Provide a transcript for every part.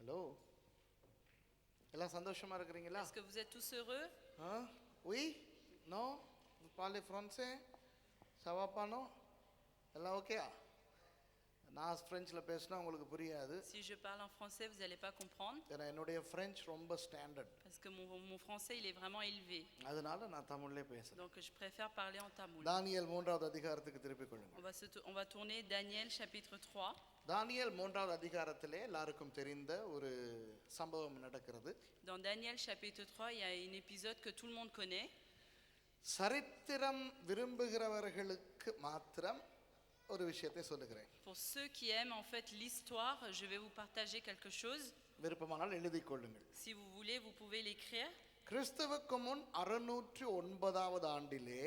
Hello, எல்லாம் சந்தோஷமா இருக்கிறீங்களா? Est-ce que vous êtes tous heureux? Oui? Non? Vous parlez français? Ça va pas, non? எல்லாம் ஓகேயா? நான் ஃப்ரெஞ்சில் பேசினா உங்களுக்கு புரியாது. Si je parle en français, vous n'allez pas comprendre. ஏன்னா என்னுடைய ஃப்ரெஞ்ச் ரொம்ப standard. Parce que mon français, il est vraiment élevé. அதனால நான் தமிழ்லே பேசுறேன். Donc je préfère parler en tamoul. தானியேல் 3வது அதிகாரத்துக்கு திருப்பிக் கொள்ளுங்கள். On va tourner Daniel chapitre 3. தானியேல் 3வது அதிகாரத்திலே எல்லாருக்கும் தெரிந்த ஒரு சம்பவம் நடக்கிறது. Dans Daniel chapitre 3, il y a un épisode que tout le monde connaît. சரித்திரம் விரும்புகிறவர்களுக்கு மாத்திரம் ஒரு விஷயத்தை சொல்லுகிறேன். Pour ceux qui aiment en fait l'histoire, je vais vous partager quelque chose. விருப்பமானால் எழுதிக் கொள்ளுங்கள். Si vous voulez, vous pouvez l'écrire. கிறிஸ்துவுக்கு முன் 609வது ஆண்டிலே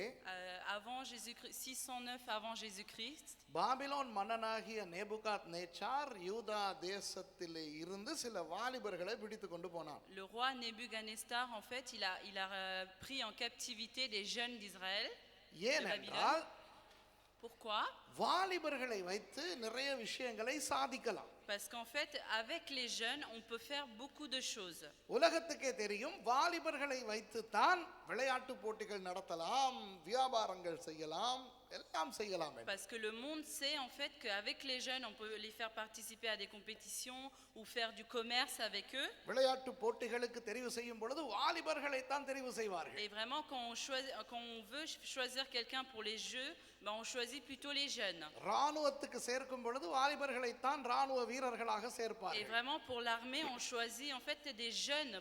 Avant Jésus-Christ, 609 avant Jésus-Christ, Babylon மன்னனாகிய நேபுகாத் நேச்சார் யூதா தேசத்திலே இருந்து சில வாலிபர்களை பிடித்து கொண்டு போனான். le roi Nebuchadnezzar, en fait, il a pris en captivité des jeunes d'Israël. ஏனென்றால் Pourquoi? வாலிபர்களை வைத்து நிறைய விஷயங்களை சாதிக்கலாம். Parce qu'en fait, avec les jeunes, on peut faire beaucoup de choses. உலகத்துக்கே தெரியும், வாலிபர்களை வைத்து தான் விளையாட்டு போட்டிகள் நடத்தலாம், வியாபாரங்கள் செய்யலாம், எல்லாம் செய்யலாம். Parce que le monde sait en fait qu'avec les jeunes, on peut les faire participer à des compétitions ou faire du commerce avec eux. விளையாட்டு போட்டிகளுக்கு தெரிவு செய்யும் பொழுது வாலிபர்களை தான் தெரிவு செய்வார்கள். Et vraiment, quand on veut choisir quelqu'un pour les jeux, ben on choisit plutôt les jeunes. ராணுவத்துக்கு சேர்க்கும் பொழுது வாலிபர்களை தான் ராணுவ வீரர்களாக Et சேர்ப்பார்கள். vraiment, pour l'armée, on choisit en fait des jeunes,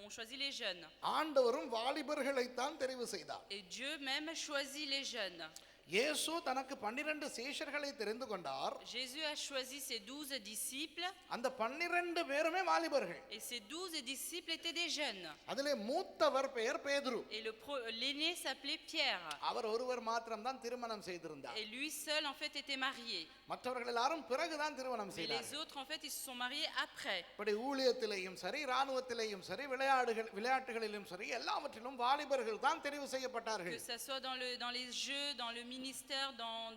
on choisit les jeunes. ஆண்டவரும் வாலிபர்களை தான் தெரிவு செய்தார். Et Dieu même choisit les jeunes. இயேசு தனக்கு 12 சீஷர்களை தெரிந்து கொண்டார். Jésus a choisi ses 12 disciples. அந்த 12 பேருமே வாலிபர்கள். Et ces 12 disciples étaient des jeunes. அதிலே மூத்தவர் பெயர் பேதுரு. Et l'aîné s'appelait Pierre. அவர் ஒருவர் மாத்திரம் தான் திருமணம் செய்திருந்தார். Et lui seul en fait était marié. மற்றவர்கள் எல்லாரும் பிறகுதான் திருமணம் Et les செய்தார்கள். autres en fait ils se sont mariés après. இப்படி ஊழியத்திலேயும் சரி, ராணுவத்திலேயும் சரி, விளையாட்டுகளிலும் சரி, எல்லாவற்றிலும் வாலிபர்கள் தான் தெரிவு செய்யப்பட்டார்கள். Que ça soit dans les jeux, dans le ministère,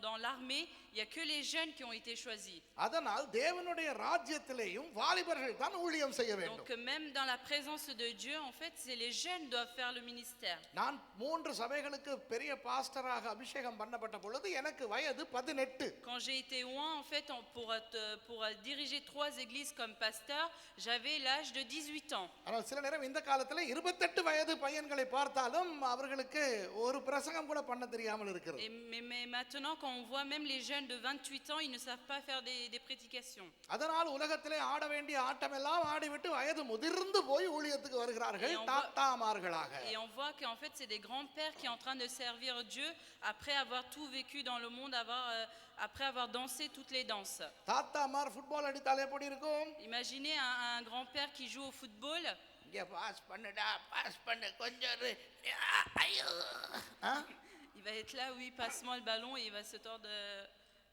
dans l'armée, il y a que les jeunes qui ont été choisis. அதனால் தேவனுடைய ராஜ்யத்திலேயும் வாலிபர்கள் தான் ஊழியம் செய்ய வேண்டும். Donc même dans la présence de Dieu, en fait, c'est les jeunes qui doivent faire le ministère. நான் 3 சபைகளுக்கு பெரிய பாஸ்டராக அபிஷேகம் பண்ணப்பட்ட பொழுது எனக்கு வயது 18. Quand j'ai été oint en fait pour diriger 3 églises comme pasteur, j'avais l'âge de 18 ans. ஆனால் சில நேரம் இந்த காலத்துல 28 வயது பையன்களை பார்த்தாலும் அவர்களுக்கு ஒரு பிரசங்கம் கூட பண்ண தெரியாமல் இருக்கிறது. Mais maintenant, quand on voit même les jeunes de 28 ans, ils ne savent pas faire des prédications. அதனால் உலகத்திலே ஆட வேண்டிய ஆட்டம் எல்லாம் ஆடிவிட்டு வயது முதிர்ந்து போய் ஊழியத்துக்கு வருகிறார்கள் தாத்தாமார்களாக. Et on voit qu'en fait, c'est des grands-pères qui sont en train de servir Dieu après avoir tout vécu dans le monde, après avoir dansé toutes les danses. தாத்தாமார் ஃபுட்பால் அடித்தால் எப்படி இருக்கும்? Imaginez un grand-père qui joue au football. இங்க pass பண்ணுடா, pass பண்ணு கொஞ்சம் இரு. ஐயோ. Il va être là, oui, passe-moi le ballon et il va se tordre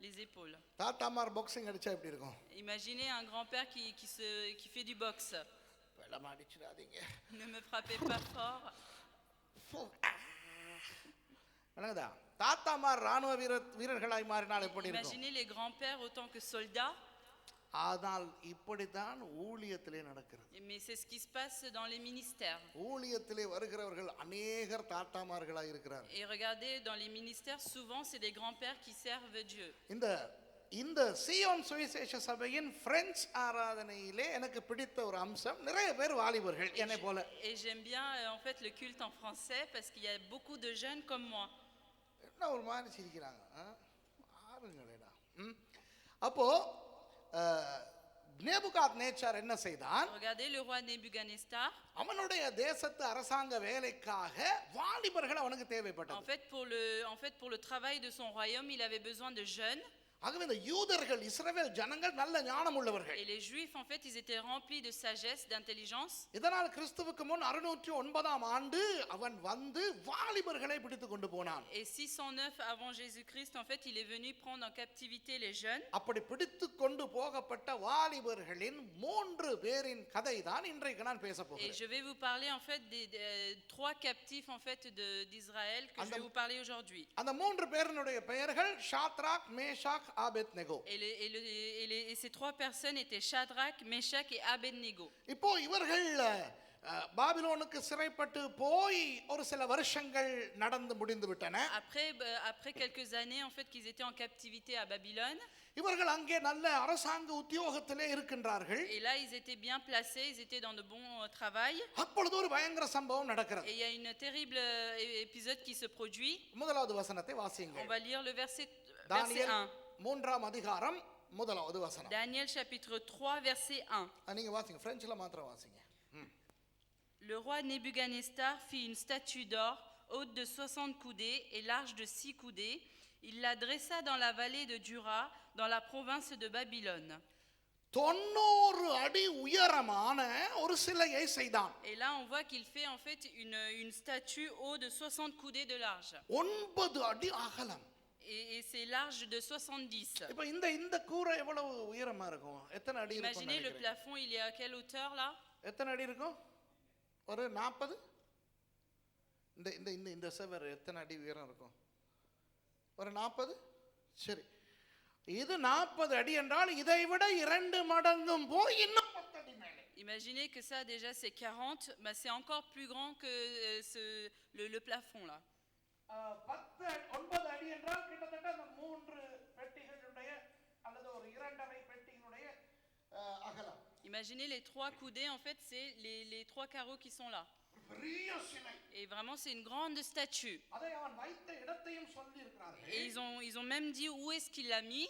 les épaules. தாத்தாமார் பாக்ஸிங் அடிச்சா எப்படி இருக்கும்? Imaginez un grand-père qui fait du boxe. வெள்ளம் அடிச்சிடாதீங்க. Ne me frappez pas fort. என்னங்கதா? தாத்தாமார் ராணுவ வீரர்களாய் மாறினால் எப்படி இருக்கும்? Imaginez les grands-pères autant que soldats. ஆனால் இப்படித்தான் ஊழியத்திலே நடக்கிறது. Mais c'est ce qui se passe dans les ministères. ஊழியத்திலே வருகிறவர்கள் अनेகர் தாத்தாமார்களாய் இருக்கிறார்கள். Et regardez, dans les ministères, souvent c'est des grands-pères qui servent Dieu. இந்த சீயோன் சுவிசேஷ சபையின் பிரெஞ்ச் ஆராதனையிலே எனக்கு பிடித்த ஒரு அம்சம், நிறைய பேர் வாலிபர்கள் என்னை போல. Et j'aime bien en fait le culte en français parce qu'il y a beaucoup de jeunes comme moi. என்ன ஒரு மாதிரி சிரிக்கிறாங்க, ஆறுங்களேடா. அப்போ நேபுகாத் நேச்சார் என்ன செய்தான்? Regardez le roi Nebuchadnezzar. அவனுடைய தேசத்து அரசாங்க வேலைக்காக வாலிபர்கள் அவனுக்கு தேவைப்பட்டது. En fait pour le travail de son royaume, il avait besoin de jeunes. ஆகவே இந்த யூதர்கள், இஸ்ரவேல் ஜனங்கள் நல்ல ஞானம் உள்ளவர்கள். Et les juifs en fait, ils étaient remplis de sagesse, d'intelligence. இதனால் கிறிஸ்துவுக்கு முன் 609ஆம் ஆண்டு அவன் வந்து வாலிபர்களை பிடித்து கொண்டு போனான். Et 609 avant Jésus-Christ, en fait, il est venu prendre en captivité les jeunes. அப்படி பிடித்து கொண்டு போகப்பட்ட வாலிபர்களின் 3 பேரின் கதை தான் இன்றைக்கு நான் பேச Et போகிறேன். je vais vous parler en fait des 3 captifs en fait d'Israël que je vais vous parler aujourd'hui. அந்த 3 பேரினுடைய பெயர்கள் Shadrach, Meshach, Abednego. Et ces trois personnes étaient Shadrach, Meshach et Abednego. இப்போ இவர்கள் பாபிலோனுக்கு சிறைப்பட்டு போய் ஒரு சில வருஷங்கள் நடந்து முடிந்து விட்டன. Après quelques années en fait qu'ils étaient en captivité à Babylone. இவர்கள் அங்கே நல்ல அரசாங்க உத்தியோகத்திலே இருக்கின்றார்கள். Et là ils étaient bien placés, ils étaient dans de bons travail. அப்பொழுது ஒரு பயங்கர சம்பவம் நடக்கிறது. Et il y a une terrible épisode qui se produit. முதலாவது வசனத்தை வாசியுங்கள். On va lire le verset 1. தானியேல் 3ஆம் அதிகாரம் முதலாவது வசனம். Daniel chapitre 3 verset 1. நீங்க வாசிங்க, பிரெஞ்சில மாத்திரம் வாசிங்க. Le roi Nebuchadnezzar fit une statue d'or haute de 60 coudées et large de 6 coudées. Il la dressa dans la vallée de Dura, dans la province de Babylone. 90 அடி உயரமான ஒரு சிலையை செய்தான். Et là on voit qu'il fait en fait une statue haute de 60 coudées de large. 9 அடி அகலம். Et c'est large de 70. இப்போ இந்த கூரை எவ்வளவு உயரமா இருக்கும்? எத்தனை அடி இருக்கும்? Imaginez le plafond, il est à quelle hauteur là? எத்தனை அடி இருக்கும்? ஒரு 40. இந்த செவர் எத்தனை அடி உயரம் இருக்கும்? ஒரு 40. சரி, இது 40 அடி என்றால் இதை விட 2 மடங்கும் போய் இன்னும் 10 அடி மேலே. Imaginez que ça déjà c'est 40, mais c'est encore plus grand que le plafond là. 9 அடி என்றால் கிட்டத்தட்ட அந்த 3 பெட்டிகளுடைய அல்லது ஒரு 2.5 பெட்டிகளுடைய அகலம். Imaginez les 3 coudées, en fait c'est les 3 carreaux qui sont là. Et vraiment c'est une grande statue. Et ils ont même dit où est-ce qu'il l'a mis.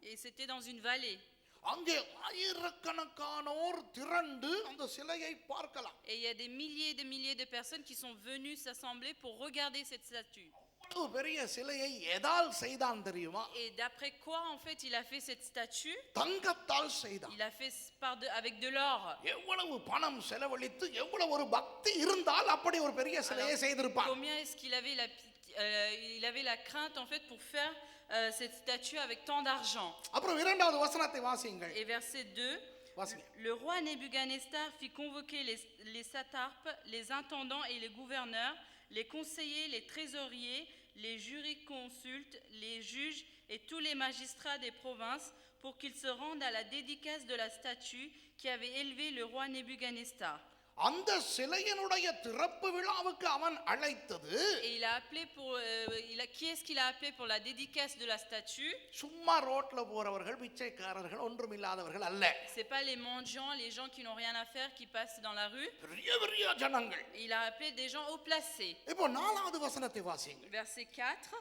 Et c'était dans une vallée. Et il y a des milliers de personnes qui sont venues s'assembler pour regarder cette statue. Et d'après quoi en fait il a fait cette statue? Il a fait avec de l'or. Combien est-ce qu'il avait la crainte en fait pour faire cette statue avec tant d'argent? Et verset 2. Le roi Nebuchadnezzar fit convoquer les satrapes, les intendants et les gouverneurs, les conseillers, les trésoriers, les jurisconsultes, les juges et tous les magistrats des provinces pour qu'ils se rendent à la dédicace de la statue qui avait élevé le roi Nebuchadnezzar. அந்த சிலையினுடைய திறப்பு விழாவுக்கு அவன் அழைத்தது. Et il a appelé pour qui est-ce qu'il a appelé pour la dédicace de la statue? சும்மா ரோட்ல போறவர்கள், பிச்சைக்காரர்கள், ஒன்றுமில்லாதவர்கள் அல்ல. C'est pas les mendiants, les gens qui n'ont rien à faire qui passent dans la rue. பெரிய ஜனங்கள். Il a appelé des gens haut placés. இப்போ 4வது வசனத்தை வாசிங்க. Verset 4.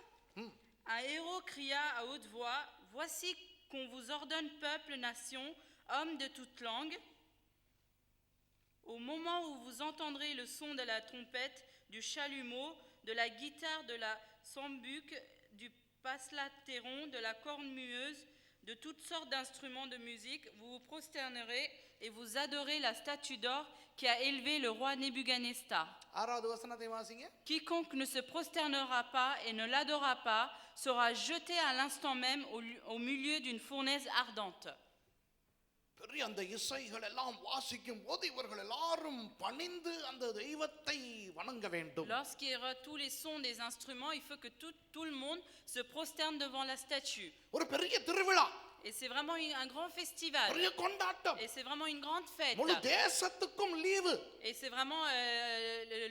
Un héros cria à haute voix, voici qu'on vous ordonne peuple, nation, hommes de toute langue. Au moment où vous entendrez le son de la trompette, du chalumeau, de la guitare, de la sambuc, du paslatéron, de la cornemuse, de toutes sortes d'instruments de musique, vous vous prosternerez et vous adorez la statue d'or qui a élevé le roi Nebuchadnezzar. Quiconque ne se prosternera pas et ne l'adorera pas sera jeté à l'instant même au milieu d'une fournaise ardente. அந்த இசைகள் எல்லாம் வாசிக்கும் போது இவர்கள் எல்லாரும் பணிந்து அந்த தெய்வத்தை வணங்க வேண்டும். Lorsqu'il y aura tous les sons des instruments, il faut que tout le monde se prosterne devant la statue. ஒரு பெரிய திருவிழா. Et c'est vraiment un grand festival. பெரிய கொண்டாட்டம். Et c'est vraiment une grande fête. முழு தேசத்துக்கும் leave. Et c'est vraiment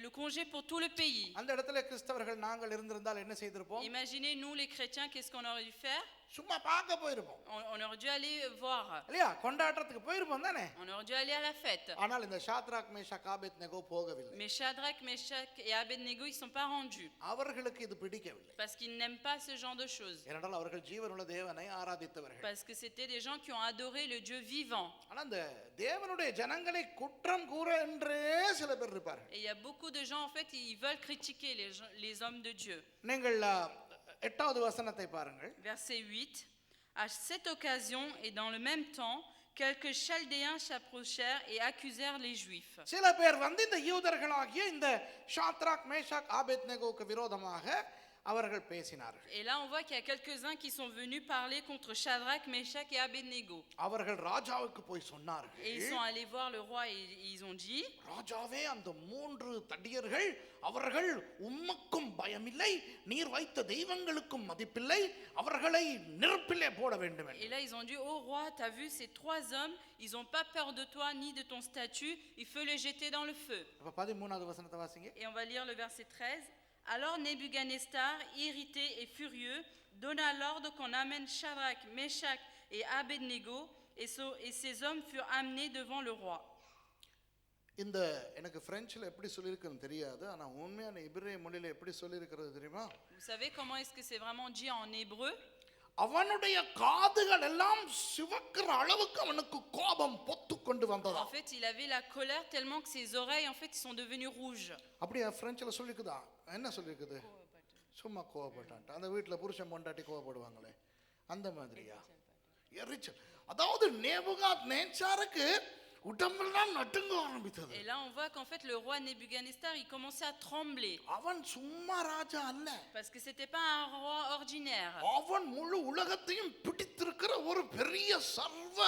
le congé pour tout le pays. அந்த இடத்துல கிறிஸ்தவர்கள் நாங்கள் இருந்திருந்தால் என்ன செய்திருப்போம்? Imaginez nous les chrétiens, qu'est-ce qu'on aurait dû faire? சும்மா பார்க்க போயிருப்போம். On aurait dû aller voir. இல்லையா? கொண்டாட்டத்துக்கு போயிருப்போம் தானே? On aurait dû aller à la fête. ஆனால் இந்த ஷாத்ராக் மேஷாக் ஆபேத்நேகோ போகவில்லை. Mais Shadrach, Meshach et Abednego ils sont pas rendus. அவர்களுக்கு இது பிடிக்கவில்லை. Parce qu'ils n'aiment pas ce genre de choses. ஏனென்றால் அவர்கள் ஜீவனுள்ள தேவனை ஆராதித்தவர்கள். Parce que c'était des gens qui ont adoré le Dieu vivant. ஆனா இந்த தேவனுடைய ஜனங்களை குற்றம் கூற என்றே சில பேர் இருப்பார்கள். Et il y a beaucoup de gens en fait ils veulent critiquer les hommes de Dieu. நீங்கள் 8வது வசனத்தை பாருங்கள். Verset 8. À cette occasion et dans le même temps, quelques Chaldéens s'approchèrent et accusèrent les Juifs. சில பேர் வந்து இந்த யூதர்களாகிய இந்த Shadrach Meshach ஆபேத்நேகோவுக்கு விரோதமாக அவர்கள் பேசினார்கள். Et là on voit qu'il y a quelques-uns qui sont venus parler contre Shadrach, Meshach et Abednego. அவர்கள் ராஜாவுக்கு போய் சொன்னார்கள். Et ils sont allés voir le roi et ils ont dit, ராஜாவே அந்த 3 தடியர்கள் அவர்கள் உமக்கும் பயந்தார்கள். பயமில்லை, நீர் வைத்த தெய்வங்களுக்கும் மதிப்பில்லை, அவர்களை நெருப்பிலே போட வேண்டும் என்று. Et là ils ont dit, oh roi, t'as vu ces trois hommes, ils ont pas peur de toi ni de ton statut, il faut les jeter dans le feu. அப்ப 13வது வசனத்தை வாசிங்க. Et on va lire le verset 13. Alors Nebuchadnezzar, irrité et furieux, donna l'ordre qu'on amène Shadrach, Meshach et Abednego, et ces hommes furent amenés devant le roi. இந்த எனக்கு பிரெஞ்சில் எப்படி சொல்லியிருக்குன்னு தெரியாது, ஆனால் உண்மையான இப்ரேய மொழியில் எப்படி சொல்லியிருக்கிறது தெரியுமா? Vous savez comment est-ce que c'est vraiment dit en hébreu? அவனுடைய காதுகள் எல்லாம் சிவக்கிற அளவுக்கு அவனுக்கு கோபம் பொத்து கொண்டு வந்ததா. En fait, il avait la colère tellement que ses oreilles en fait ils sont devenues rouges. அப்படியே பிரெஞ்சில் சொல்லிக்குதா? என்ன சொல்லிருக்குது? சும்மா கோவப்பட்டான். அந்த வீட்டில் புருஷன் பொண்டாட்டி கோவப்படுவாங்களே அந்த மாதிரியா? எரிச்சல். அதாவது நேபுகாத்நேச்சாருக்கு உடம்பெல்லாம் நடுங்க ஆரம்பித்தது. Et là on voit qu'en fait le roi Nebuchadnezzar il commençait à trembler. அவன் சும்மா ராஜா அல்ல. Parce que c'était pas un roi ordinaire. அவன் முழு உலகத்தையும் பிடித்திருக்கிற ஒரு பெரிய சர்வ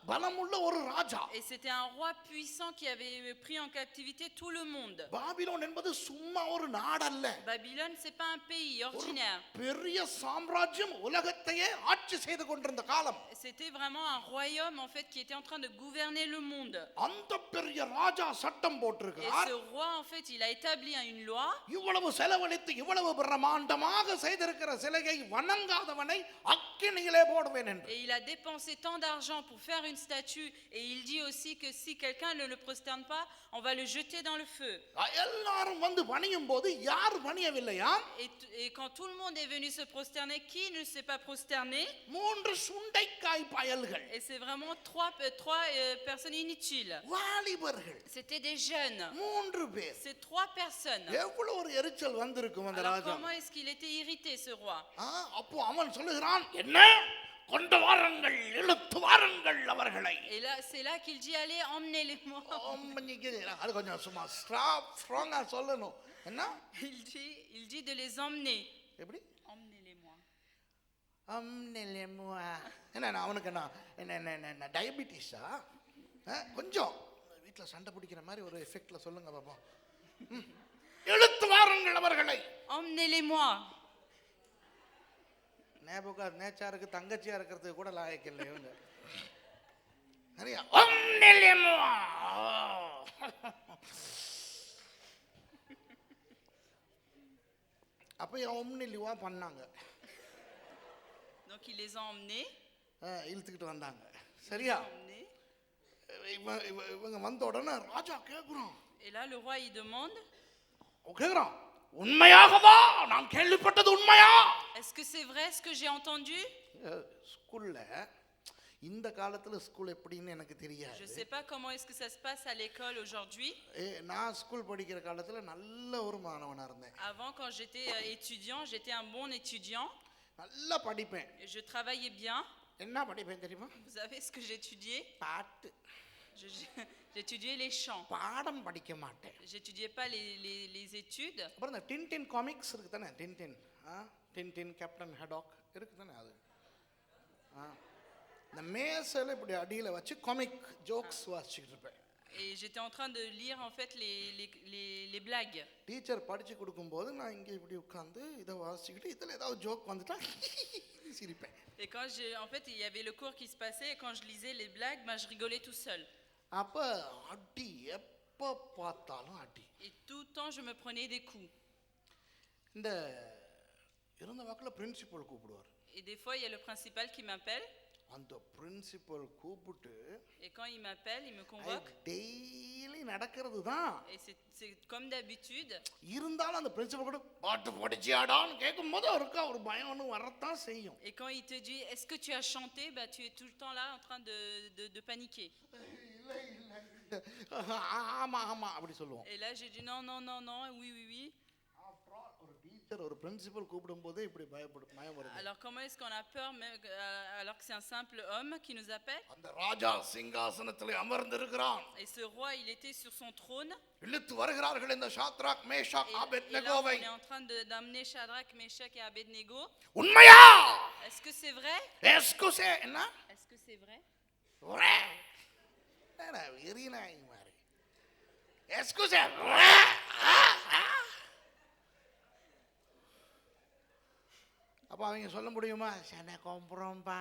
பலமுள்ள ஒரு ராஜா. Et c'était un roi puissant qui avait pris en captivité tout le monde. Babylon என்பது சும்மா ஒரு நாடு அல்ல. Babylone c'est pas un pays ordinaire. பெரிய சாம்ராஜ்யம் உலகத்தையே ஆட்சி செய்து கொண்டிருந்த காலம். C'était vraiment un royaume en fait qui était en train de gouverner le monde. அந்த பெரிய ராஜா சட்டம் Et போட்டிருக்கிறார். ce roi en fait il a établi une loi. இவ்வளவு செலவழித்து இவ்வளவு பிரம்மாண்டமாக செய்திருக்கிற சிலையை வணங்காதவனை அக்கினியிலே போடுவேன் என்று. Et il a dépensé tant d'argent pour faire une statue, et il dit aussi que si quelqu'un ne le prosterne pas, on va le jeter dans le feu. எல்லாரும் வந்து பணியும் போது யார் பணியவில்லையா? Et quand tout le monde est venu se prosterner, qui ne s'est pas prosterné? மூன்று சுண்டைக்காய் பயல்கள். Et c'est vraiment trois personnes inutiles. வாலிபர்கள். C'était des jeunes. மூன்று பேர். C'est trois personnes. எவ்வளவு ஒரு எரிச்சல் வந்திருக்கும் அந்த Alors ராஜா. comment est-ce qu'il était irrité ce roi? அப்போ அவன் சொல்லுகிறான், என்ன கொண்டு வாருங்கள், இழுத்து வாருங்கள் அவர்களை. Et là c'est là qu'il dit, allez emmenez-les-moi. அது கொஞ்சம் சும்மா ஸ்ட்ராங்கா சொல்லணும். என்ன? Il dit de les emmener. எப்படி? Emmenez-les-moi. emmenez-les-moi. என்ன அவனுக்கு என்ன டயபிட்டிஸா? கொஞ்சம் வீட்டில் சண்டை பிடிக்கிற மாதிரி ஒரு எஃபெக்ட்ல சொல்லுங்க பாப்போம். இழுத்து வாருங்கள் அவர்களை. Emmenez-les-moi. நேபுகாத்நேச்சாருக்கு தங்கச்சியா இருக்கிறதுக்கு கூட லாயக்கு இல்லை இவங்க. சரியா? அப்ப ஒம்னிலிவா பண்ணாங்க. Donc il les a emmenés. இழுத்துக்கிட்டு வந்தாங்க. சரியா? இவங்க வந்த உடனே ராஜா கேக்குறான். Et là le roi il demande. கேக்குறான், உண்மையாகவா நான் கேள்விப்பட்டது உண்மையா? Est-ce que c'est vrai ce que j'ai entendu? ஸ்கூல்ல இந்த காலத்துல ஸ்கூல் எப்படின்னு எனக்கு தெரியாது. Je sais pas comment est-ce que ça se passe à l'école aujourd'hui. நான் ஸ்கூல் படிக்கிற காலத்துல நல்ல ஒரு மாணவனா இருந்தேன். Avant quand j'étais étudiant, j'étais un bon étudiant. நல்லா படிப்பேன். Je travaillais bien. என்ன படிப்பேன் தெரியுமா? Vous savez ce que j'étudiais? பாட்டு. J'étudiais les chants. பாடம் படிக்க மாட்டேன். J'étudiais pas les études. அப்புறம் இந்த டின்டின் காமிக்ஸ் இருக்கு தானே, டின்டின் கேப்டன் ஹெடாக் இருக்கு தானே, அது இந்த மேசையில் இப்படி அடியில் வச்சு காமிக் ஜோக்ஸ் வாசிச்சுட்டு இருப்பேன். Et j'étais en train de lire en fait les blagues. Teacher படிச்சு கொடுக்கும்போது நான் இங்கே இப்படி உட்காந்து இதை வாசிச்சுக்கிட்டு இதில் ஏதாவது ஜோக் வந்துட்டா சிரிப்பேன். Et quand en fait il y avait le cours qui se passait et quand je lisais les blagues, je rigolais tout seul. அப்ப அடி, எப்போ பார்த்தாலும் அடி. Et tout le temps je me prenais des coups. இந்த இருந்த வாக்கில் principal கூப்பிடுவார். Et des fois il y a le principal qui m'appelle. அந்த பிரின்சிபல் கூப்பிட்டு, et quand il m'appelle, il me convoque. Daily நடக்கிறது தான். Et c'est comme d'habitude. இருந்தாலும் அந்த பிரின்சிபல் கூட பாட்டு படிச்சியாடான்னு கேட்கும்போது அவருக்கு ஒரு பயம் ஒன்று வரத்தான் செய்யும். Et quand il te dit est-ce que tu as chanté, tu es tout le temps là en train de paniquer. ஆமா ஆமா அப்படி சொல்லுவோம். Et là j'ai dit non non non non, oui oui oui. ஒரு teacher ஒரு principal கூப்பிடும்போது இப்படி பயம் வருது. Alors comment est-ce qu'on a peur alors que c'est un simple homme qui nous appelle? அந்த ராஜா சிங்காசனத்திலே அமர்ந்திருக்கிறான். Et ce roi il était sur son trône. இழுத்து வருகிறார்கள் இந்த ஷாத்ராக் மேஷாக் ஆபேத்நேகோவை. On est en train d'amener Shadrach, Meshach et Abednego. உண்மையா? Est-ce que c'est vrai? Est-ce que c'est என்ன? Est-ce que c'est vrai? vrai. ஏனா வெறினாய் மாதிரி. Est-ce que c'est அப்போ அவங்க சொல்ல முடியுமா, சென்னை கொம்புறோம்பா,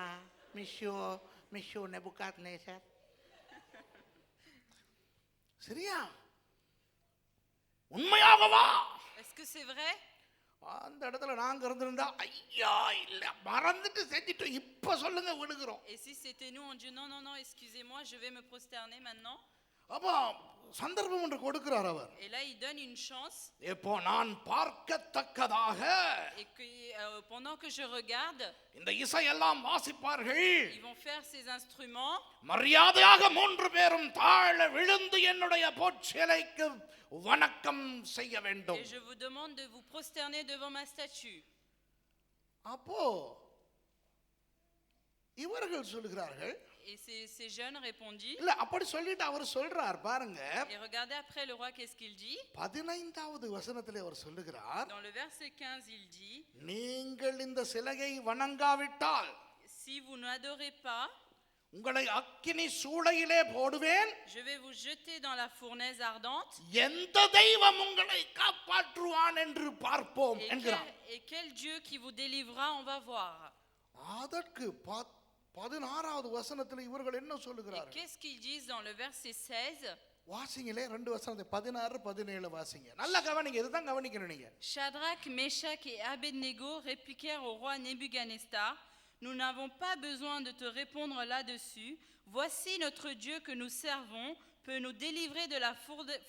மிஷ்யூ நெபுகாத் நேசர். சரியா? உண்மையாகவா? Est-ce que c'est vrai? அந்த இடத்துல நாங்க இருந்திருந்தா ஐயா இல்ல மறந்துட்டு செஞ்சிட்டோம், இப்ப சொல்லுங்க விடுகிறோம். Et si c'était nous, on dit non, non, non, excusez-moi, je vais me prosterner maintenant. அப்போ சந்தர்ப்பம் ஒன்று கொடுக்கிறார் அவர். Et là, il donne une chance. இப்போ நான் பார்க்கத்தக்கதாக, Et que pendant que je regarde, இந்த இசையெல்லாம் வாசிப்பார்கள். ils vont faire ces instruments. மரியாதையாக 3 பேரும் தாழ விழுந்து என்னுடைய பொற்சிலைக்கு வணக்கம் செய்ய வேண்டும். Et je vous demande de vous prosterner devant ma statue. அப்போ இவர்கள் சொல்கிறார்கள். Et ces jeunes répondit. இல்ல அப்படி சொல்லிட்டு அவர் சொல்றார் பாருங்க. Et regardez après le roi qu'est-ce qu'il dit. 15வது வசனத்திலே அவர் சொல்லுகிறார். Dans le verset 15 il dit. நீங்கள் இந்த சிலையை வணங்காவிட்டால், si vous n'adorez pas, உங்களை அக்கினி சூளையிலே போடுவேன். je vais vous jeter dans la fournaise ardente. எந்த தெய்வம் உங்களை காப்பாற்றுவான் என்று பார்ப்போம் என்கிறார். Et quel Dieu qui vous délivrera, on va voir. அதற்கு 16வது வசனத்தில் இவர்கள் என்ன சொல்லுகிறார்கள்? Qu'est-ce qu'ils disent dans le verset 16? வாசிங்களே 2 வசனத்தை 16 17 வாசிங்க. நல்லா கவனிங்க, இதுதான் கவனிக்கணும் நீங்க. Shadrach, Meshach et Abednego répliquèrent au roi Nebuchadnezzar, nous n'avons pas besoin de te répondre là-dessus. Voici notre Dieu que nous servons peut nous délivrer de la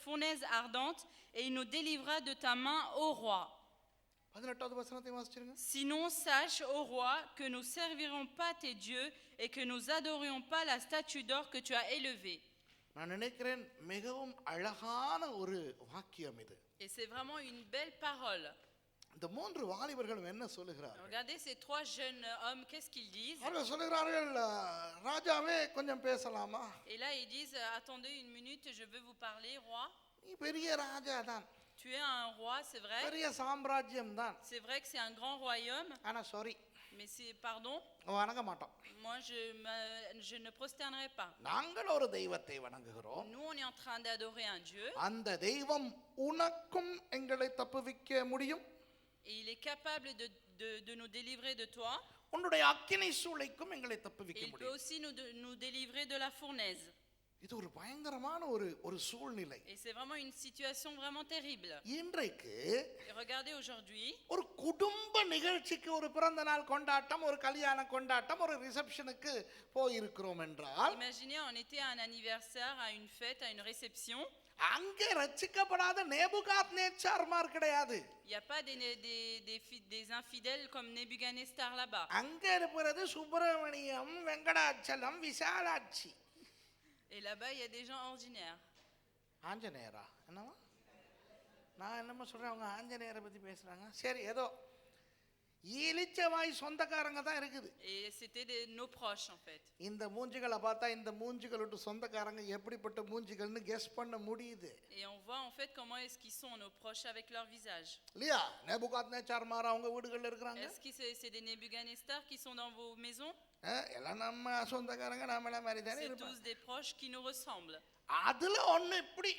fournaise ardente et il nous délivrera de ta main, ô roi. 18வது வசனத்தை வாசிச்சிருங்க. Sinon, sache, ô roi, que nous servirons pas tes dieux et que nous adorions pas la statue d'or que tu as élevée. நான் நினைக்கிறேன் மிகவும் அழகான ஒரு வாக்கியம் இது. Et c'est vraiment une belle parole. இந்த 3 வாலிபர்களும் என்ன சொல்லுகிறார்கள்? Regardez ces 3 jeunes hommes, qu'est-ce qu'ils disent? அவர்கள் சொல்லுகிறார்கள், ராஜாவே கொஞ்சம் பேசலாமா? Et là ils disent, attendez une minute, je veux vous parler, roi. நீ பெரிய ராஜா தான். Tu es un roi, c'est vrai. பெரிய சாம்ராஜ்யம் தான். C'est vrai que c'est un grand royaume. ஆனா சாரி. Mais c'est pardon. வணங்க மாட்டோம். Moi je ne prosternerai pas. நாங்கள் ஒரு தெய்வத்தை வணங்குகிறோம். Nous on est en train d'adorer un Dieu. அந்த தெய்வம் உனக்கும் எங்களை தப்புவிக்க முடியும். Et il est capable de nous délivrer de toi. உன்னுடைய அக்கினி சூளைக்கும் எங்களை தப்புவிக்க முடியும். Il peut முடியும். aussi nous délivrer de la fournaise. இது ஒரு பயங்கரமான ஒரு சூழ்நிலை. Et c'est vraiment une situation vraiment terrible. இன்றைக்கு regardez aujourd'hui, ஒரு குடும்ப நிகழ்ச்சிக்கு, ஒரு பிறந்த நாள் கொண்டாட்டம், ஒரு கல்யாண கொண்டாட்டம், ஒரு ரிசப்ஷனுக்கு போய் இருக்கிறோம் என்றால், imaginez on était à un anniversaire, à une fête, à une réception. அங்கே ரட்சிக்கப்படாத நேபுகாத்நேச்சார்மார் கிடையாது. Il y a pas des infidèles comme Nebuchadnezzar là-bas. அங்கே இருப்பது Subramaniam, Venkatachalam, Visalakshi. Et là-bas il y a des gens ordinaires. ஆஞ்சநேயரா என்னவா? நான் என்னமோ சொல்றேன், அவங்க ஆஞ்சநேயரை பத்தி பேசுறாங்க. சரி, ஏதோ ஈலிச்சவாய் சொந்தக்காரங்க தான் இருக்குது. Et c'était nos proches en fait. இந்த மூஞ்சிகளை பார்த்தா இந்த மூஞ்சிகளோட சொந்தக்காரங்க எப்படிப்பட்ட மூஞ்சிகள்னு கெஸ் பண்ண முடியுது. Et on voit en fait comment est-ce qu'ils sont nos proches avec leur visage. இல்லையா? நேபுகாத்நேச்சார்மார் அவங்க வீடுகள்ல இருக்காங்க. Est-ce que c'est des Nebuchadnezzar qui sont dans vos maisons? எல்லாம் நம்ம சொந்தக்காரங்க, நம்மள மாதிரி தானே C'est இருப்பாங்க. tous des proches qui nous ressemblent. அதுல ஒண்ணு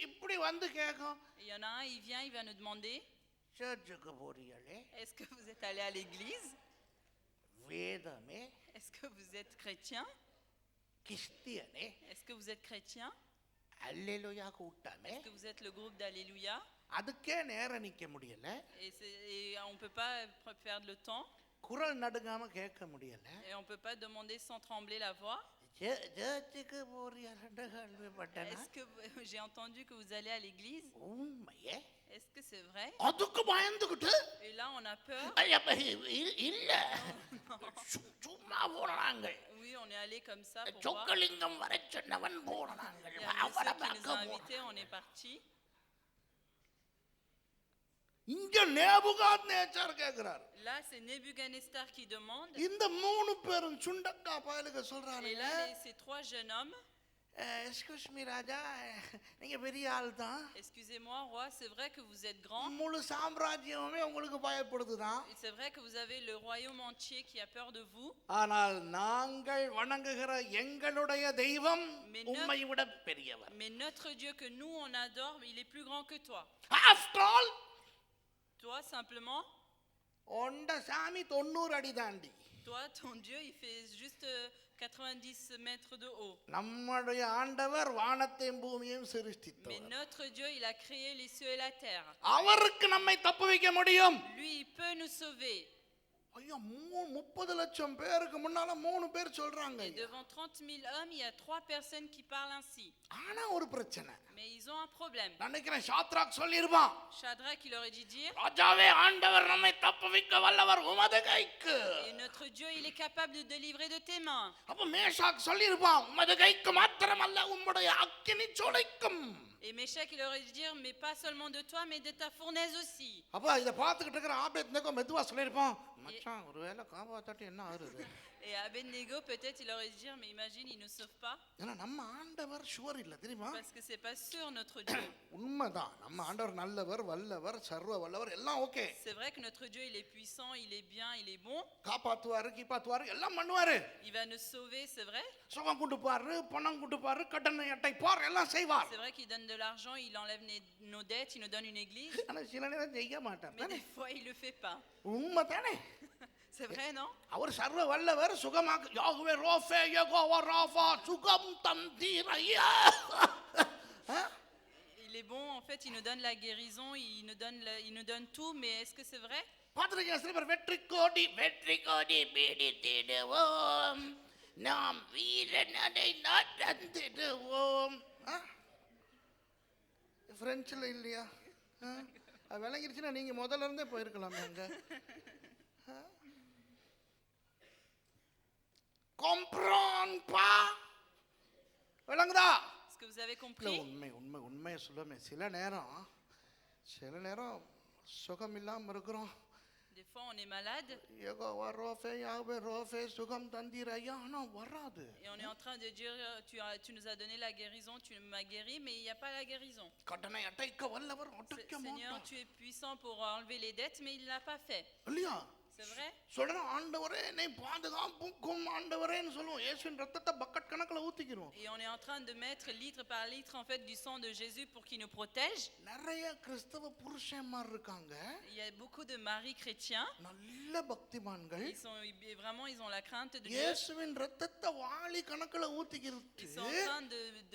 இப்படி வந்து கேக்கும். Il y en a un, il vient, il va nous demander, சர்ச்சுக்கு போறீங்களே? est-ce que vous êtes allé à l'église? வேதமே? Est-ce que vous êtes chrétien? கிறிஸ்டியனே? Est-ce que vous êtes chrétien? அல்லேலூயா கூட்டமே? Est-ce que vous êtes le groupe d'Alléluia? அதுக்கே நேரம் நிக்க முடியல. Et on peut pas perdre le temps. குரல் நடுங்காம கேட்க முடியல. Et on peut pas demander sans trembler la voix. சர்ச்சுக்கு போறீங்களா கேள்விப்பட்டேன். Est-ce que j'ai entendu que vous allez à l'église? உண்மையே? Est-ce que c'est vrai? அதுக்கு பயந்துக்கிட்டு. Et là on a peur. இல்ல, சும்மா போறாங்க. Oui, on est allé comme ça pour voir. Chockalingam வர சொன்னவன் போறாங்க. அவரை பார்க்க போறோம். On est parti. இங்க Nebuchadnezzar கேக்குறார். Là c'est Nebuchadnezzar qui demande. இந்த மூணு பேரும் சுண்டக்கா பயலுக சொல்றாங்க. Et là ces 3 jeunes hommes. Excuse me raja, நீங்க பெரிய ஆள் தான். Excusez-moi roi, c'est vrai que vous êtes grand. முழு சாம்ராஜ்யமே உங்களுக்கு பயப்படுதுதான். C'est vrai que vous avez le royaume entier qui a peur de vous. ஆனால் நாங்கள் வணங்குகிற எங்களுடைய தெய்வம் உம்மை விட பெரியவர். Mais notre Dieu que nous on adore, il est plus grand que toi. After all, toi simplement ஒண்ட சாமி 90 அடி தாண்டி. Toi, ton Dieu, il fait juste 90 mètres de haut. நம்முடைய ஆண்டவர் வானத்தையும் பூமியையும் சிருஷ்டித்தார். Mais notre Dieu, il a créé les cieux et la terre. அவருக்கு நம்மை தப்புவிக்க முடியும். Lui, il peut nous sauver. ஐயா 30 லட்சம் பேருக்கு முன்னால 3 பேர் சொல்றாங்க. Et devant 30 000 hommes, il y a 3 personnes qui parlent ainsi. ஆனா ஒரு பிரச்சனை. Mais ils ont un problème. நினைக்கிறேன் Shadrach சொல்லிருப்பான். Shadrach, il aurait dû dire, ராஜாவே ஆண்டவர் நம்மை தப்புவிக்க வல்லவர் உமது கைக்கு. et notre Dieu, il est capable de délivrer de tes mains. அப்ப மேஷாக் சொல்லிருப்பான் உமது கைக்கு மாத்திரமல்ல உம்முடைய அக்கினி சூளைக்கும். Et Méshach, il aurait dû dire, mais pas seulement de toi, mais de ta fournaise aussi. அப்ப இத பாத்துக்கிட்டு இருக்கிற ஆபேத்நேகோ மெதுவா சொல்லிருப்பான் மச்சான் ஒருவேளை காப்பாத்தாட்டி என்ன ஆகுது. Et Abednego, peut-être, il aurait dû dire, mais imagine, il ne nous sauve pas. ஏன்னா நம்ம ஆண்டவர் ஷுவர் இல்ல தெரியுமா? Parce que c'est pas sûr, notre Dieu. உண்மைதான் நம்ம ஆண்டவர் நல்லவர் வல்லவர் சர்வ வல்லவர் எல்லாம் okay. C'est vrai que notre Dieu, il est puissant, il est bien, il est bon. காப்பாத்துவாரு கீப்பாத்துவாரு எல்லாம் பண்ணுவாரு. Il va nous sauver, c'est vrai. சுகம் கொடுப்பாரு பணம் கொடுப்பாரு கடனை அடைப்பார் எல்லாம் செய்வார். C'est vrai qu'il donne de l'argent, il enlève nos dettes, il nous donne une église. ஆனா சில நேரம் செய்ய மாட்டார். Mais des fois, il le fait pas. உண்மைதானே? C'est vrai, non? அவர் சர்வ வல்லவர் சுகமாக யாகுவே ரோஃபே யெகோவா ராஃபா சுகம் தந்தீரையா. Il est bon, en fait, il nous donne la guérison, il nous donne tout, mais est-ce que c'est vrai? பாத்திரங்க சில பேர் வெற்றி கோடி பீடித்திடுவோம் நாம் வீரனடை நடந்திடுவோம். பிரெஞ்சில் இல்லையா? அது விளங்கிருச்சுன்னா நீங்க முதல்ல இருந்தே போயிருக்கலாமே அங்க. comprends pas விளங்குதா? Est-ce que vous avez compris? உண்மையை சொல்லுமே சில நேரம் சுகம் இல்லாம இருக்கிறோம். Des fois on est malade Jehovah ரோஃபே யாவே ரோஃபே சுகம் தந்தீரையா ஆனா வராது. et on est en train de dire tu nous as donné la guérison, tu m'as guéri, mais il n'y a pas la guérison. கடனை அடைக்க வல்லவர் அடைக்க மாட்டார். Seigneur, tu es puissant pour enlever les dettes, mais il ne l'a pas fait. இல்லையா? C'est vrai? சொல்றேன் ஆண்டவரே என்னை பாதுகாப்புக்கும் ஆண்டவரேன்னு சொல்லுவோம். இயேசுவின் ரத்தத்தை பக்கெட் கணக்குல ஊத்திக்கிறோம். Et on est en train de mettre litre par litre en fait du sang de Jésus pour qu'il nous protège. நிறைய கிறிஸ்தவ புருஷன்மார் இருக்காங்க. Il y a beaucoup de maris chrétiens. நல்ல பக்திமான்கள். Ils ont la crainte de Dieu. இயேசுவின் ரத்தத்தை வாளி கணக்குல ஊத்திக்கிட்டு Ils sont en train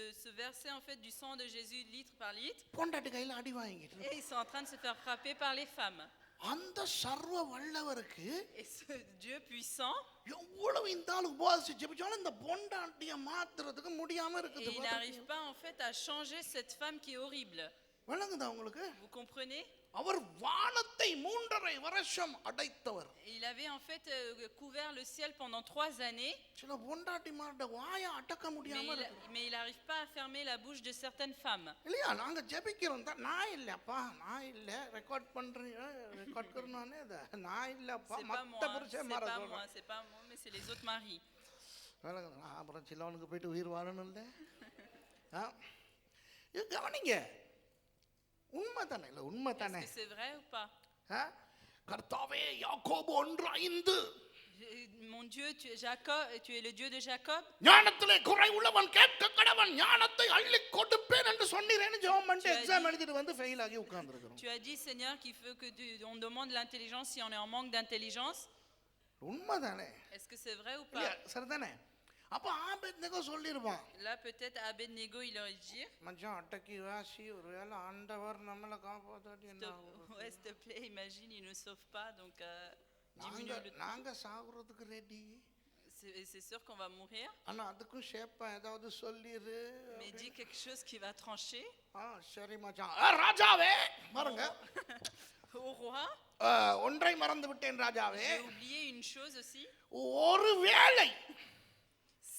de se verser en fait du sang de Jésus litre par litre. பொண்டாட்டி கையில அடி வாங்கிட்டு. Et ils sont en train de se faire frapper par les femmes. அந்த சர்வ வல்லவருக்கு Et ce Dieu puissant, எவ்வளவு இந்த ஆளு உபவாசிச்சு ஜெபிச்சாலும் இந்த பொண்டாட்டிய மாத்துறதுக்கு முடியாம இருக்குது. il n'arrive pas en fait à changer cette femme qui est horrible. விளங்குதா உங்களுக்கு? Vous comprenez? அவர் வானத்தை 3.5 வருஷம் அடைத்தவர். Il avait en fait couvert le ciel pendant 3 années. சில பொண்டாட்டிமாரோட வாயை அடக்க முடியாம இருக்கு. Mais il n'arrive pas à fermer la bouche de certaines femmes. இல்லையா? நாங்க ஜெபிக்கிறோம் தான் நான் இல்லப்பா நான் இல்ல ரெக்கார்ட் பண்றீங்க ரெக்கார்ட் करनाனே நான் இல்லப்பா மத்த புருஷன்மார சொல்றேன். C'est pas moi mais c'est les autres maris. விளங்குதா? அப்புறம் சிலவனுக்கு போய்ட்டு உயிர் வாழணும் இல்ல? இது கவனிங்க. உண்மைதானே இல்ல உண்மைதானே? Est-ce que c'est vrai ou pas? கர்த்தாவே யாக்கோபு 1:5 Mon Dieu, tu es Jacob, tu es le Dieu de Jacob. ஞானத்திலே குறை உள்ளவன் கேட்க கடவன் ஞானத்தை அள்ளி கொடுப்பேன் என்று சொன்னீரேன்னு ஜெபம் பண்ணிட்டு எக்ஸாம் எழுதிட்டு வந்து ஃபெயில் ஆகி உட்கார்ந்திருக்கிறோம். Tu as dit Seigneur qu'il veut que on demande l'intelligence si on est en manque d'intelligence. உண்மைதானே? Est-ce que c'est vrai ou pas? சரிதானே? அப்ப Abednego சொல்லிருப்பான். Là peut-être Abednego il aurait dit மச்சான் அடக்கி வாசி ஒருவேளை ஆண்டவர் நம்மள காப்பாத்தாட்டி என்ன ஆகும்? Ouais, s'il te plaît, imagine il ne sauve pas donc diminue le temps. நாங்க சாகுறதுக்கு ready. C'est sûr qu'on va mourir. ஆனா அதுக்கும் ஷேப்பா ஏதாவது சொல்லிரு. Mais dis quelque chose qui va trancher. சரி மச்சான். ராஜாவே பாருங்க. Au roi. ஒன்றை மறந்து விட்டேன் ராஜாவே. J'ai oublié une chose aussi. ஒருவேளை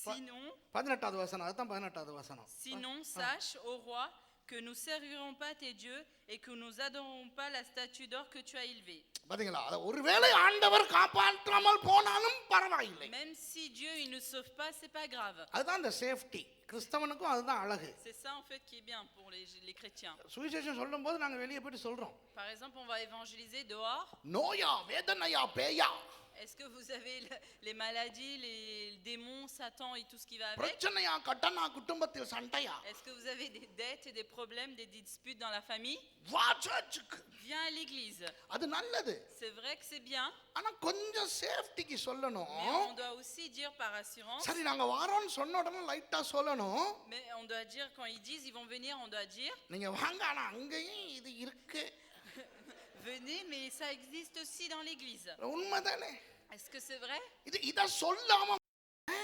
Sinon 18வது வசனம் அதுதான் 18வது வசனம். Sinon sache au roi que nous servirons pas tes dieux et que nous adorerons pas la statue d'or que tu as élevée. பாத்தீங்களா? அத ஒருவேளை ஆண்டவர் காப்பாற்றாமல் போனாலும் பரவாயில்லை. Même si Dieu il ne sauve pas, c'est pas grave. அதுதான் அந்த safety. கிறிஸ்தவனுக்கும் அதுதான் அழகு. C'est ça en fait qui est bien pour les chrétiens. சுவிசேஷம் சொல்லும்போது நாங்க வெளிய போய் சொல்றோம். Par exemple, on va évangéliser dehors. நோயா வேதனையா பேயா. Est-ce que vous avez les maladies, les démons, Satan et tout ce qui va avec? பிரச்சனையா கட்டனா குடும்பத்தில் சண்டையா? Est-ce que vous avez des dettes et des problèmes, des disputes dans la famille? வா சர்ச்சுக்கு. Viens à l'église. அது நல்லது. C'est vrai que c'est bien. ஆனா கொஞ்சம் சேஃப்டிக்கு சொல்லணும். Mais on doit aussi dire par assurance. சரி நாங்க வாரோன்னு சொன்ன உடனே லைட்டா சொல்லணும். Mais on doit dire quand ils disent ils vont venir, on doit dire நீங்க வாங்க ஆனா அங்கேயும் இது இருக்கு. venez, mais ça existe aussi dans l'église. உண்மைதானே? Est-ce que c'est vrai? இத சொல்லாம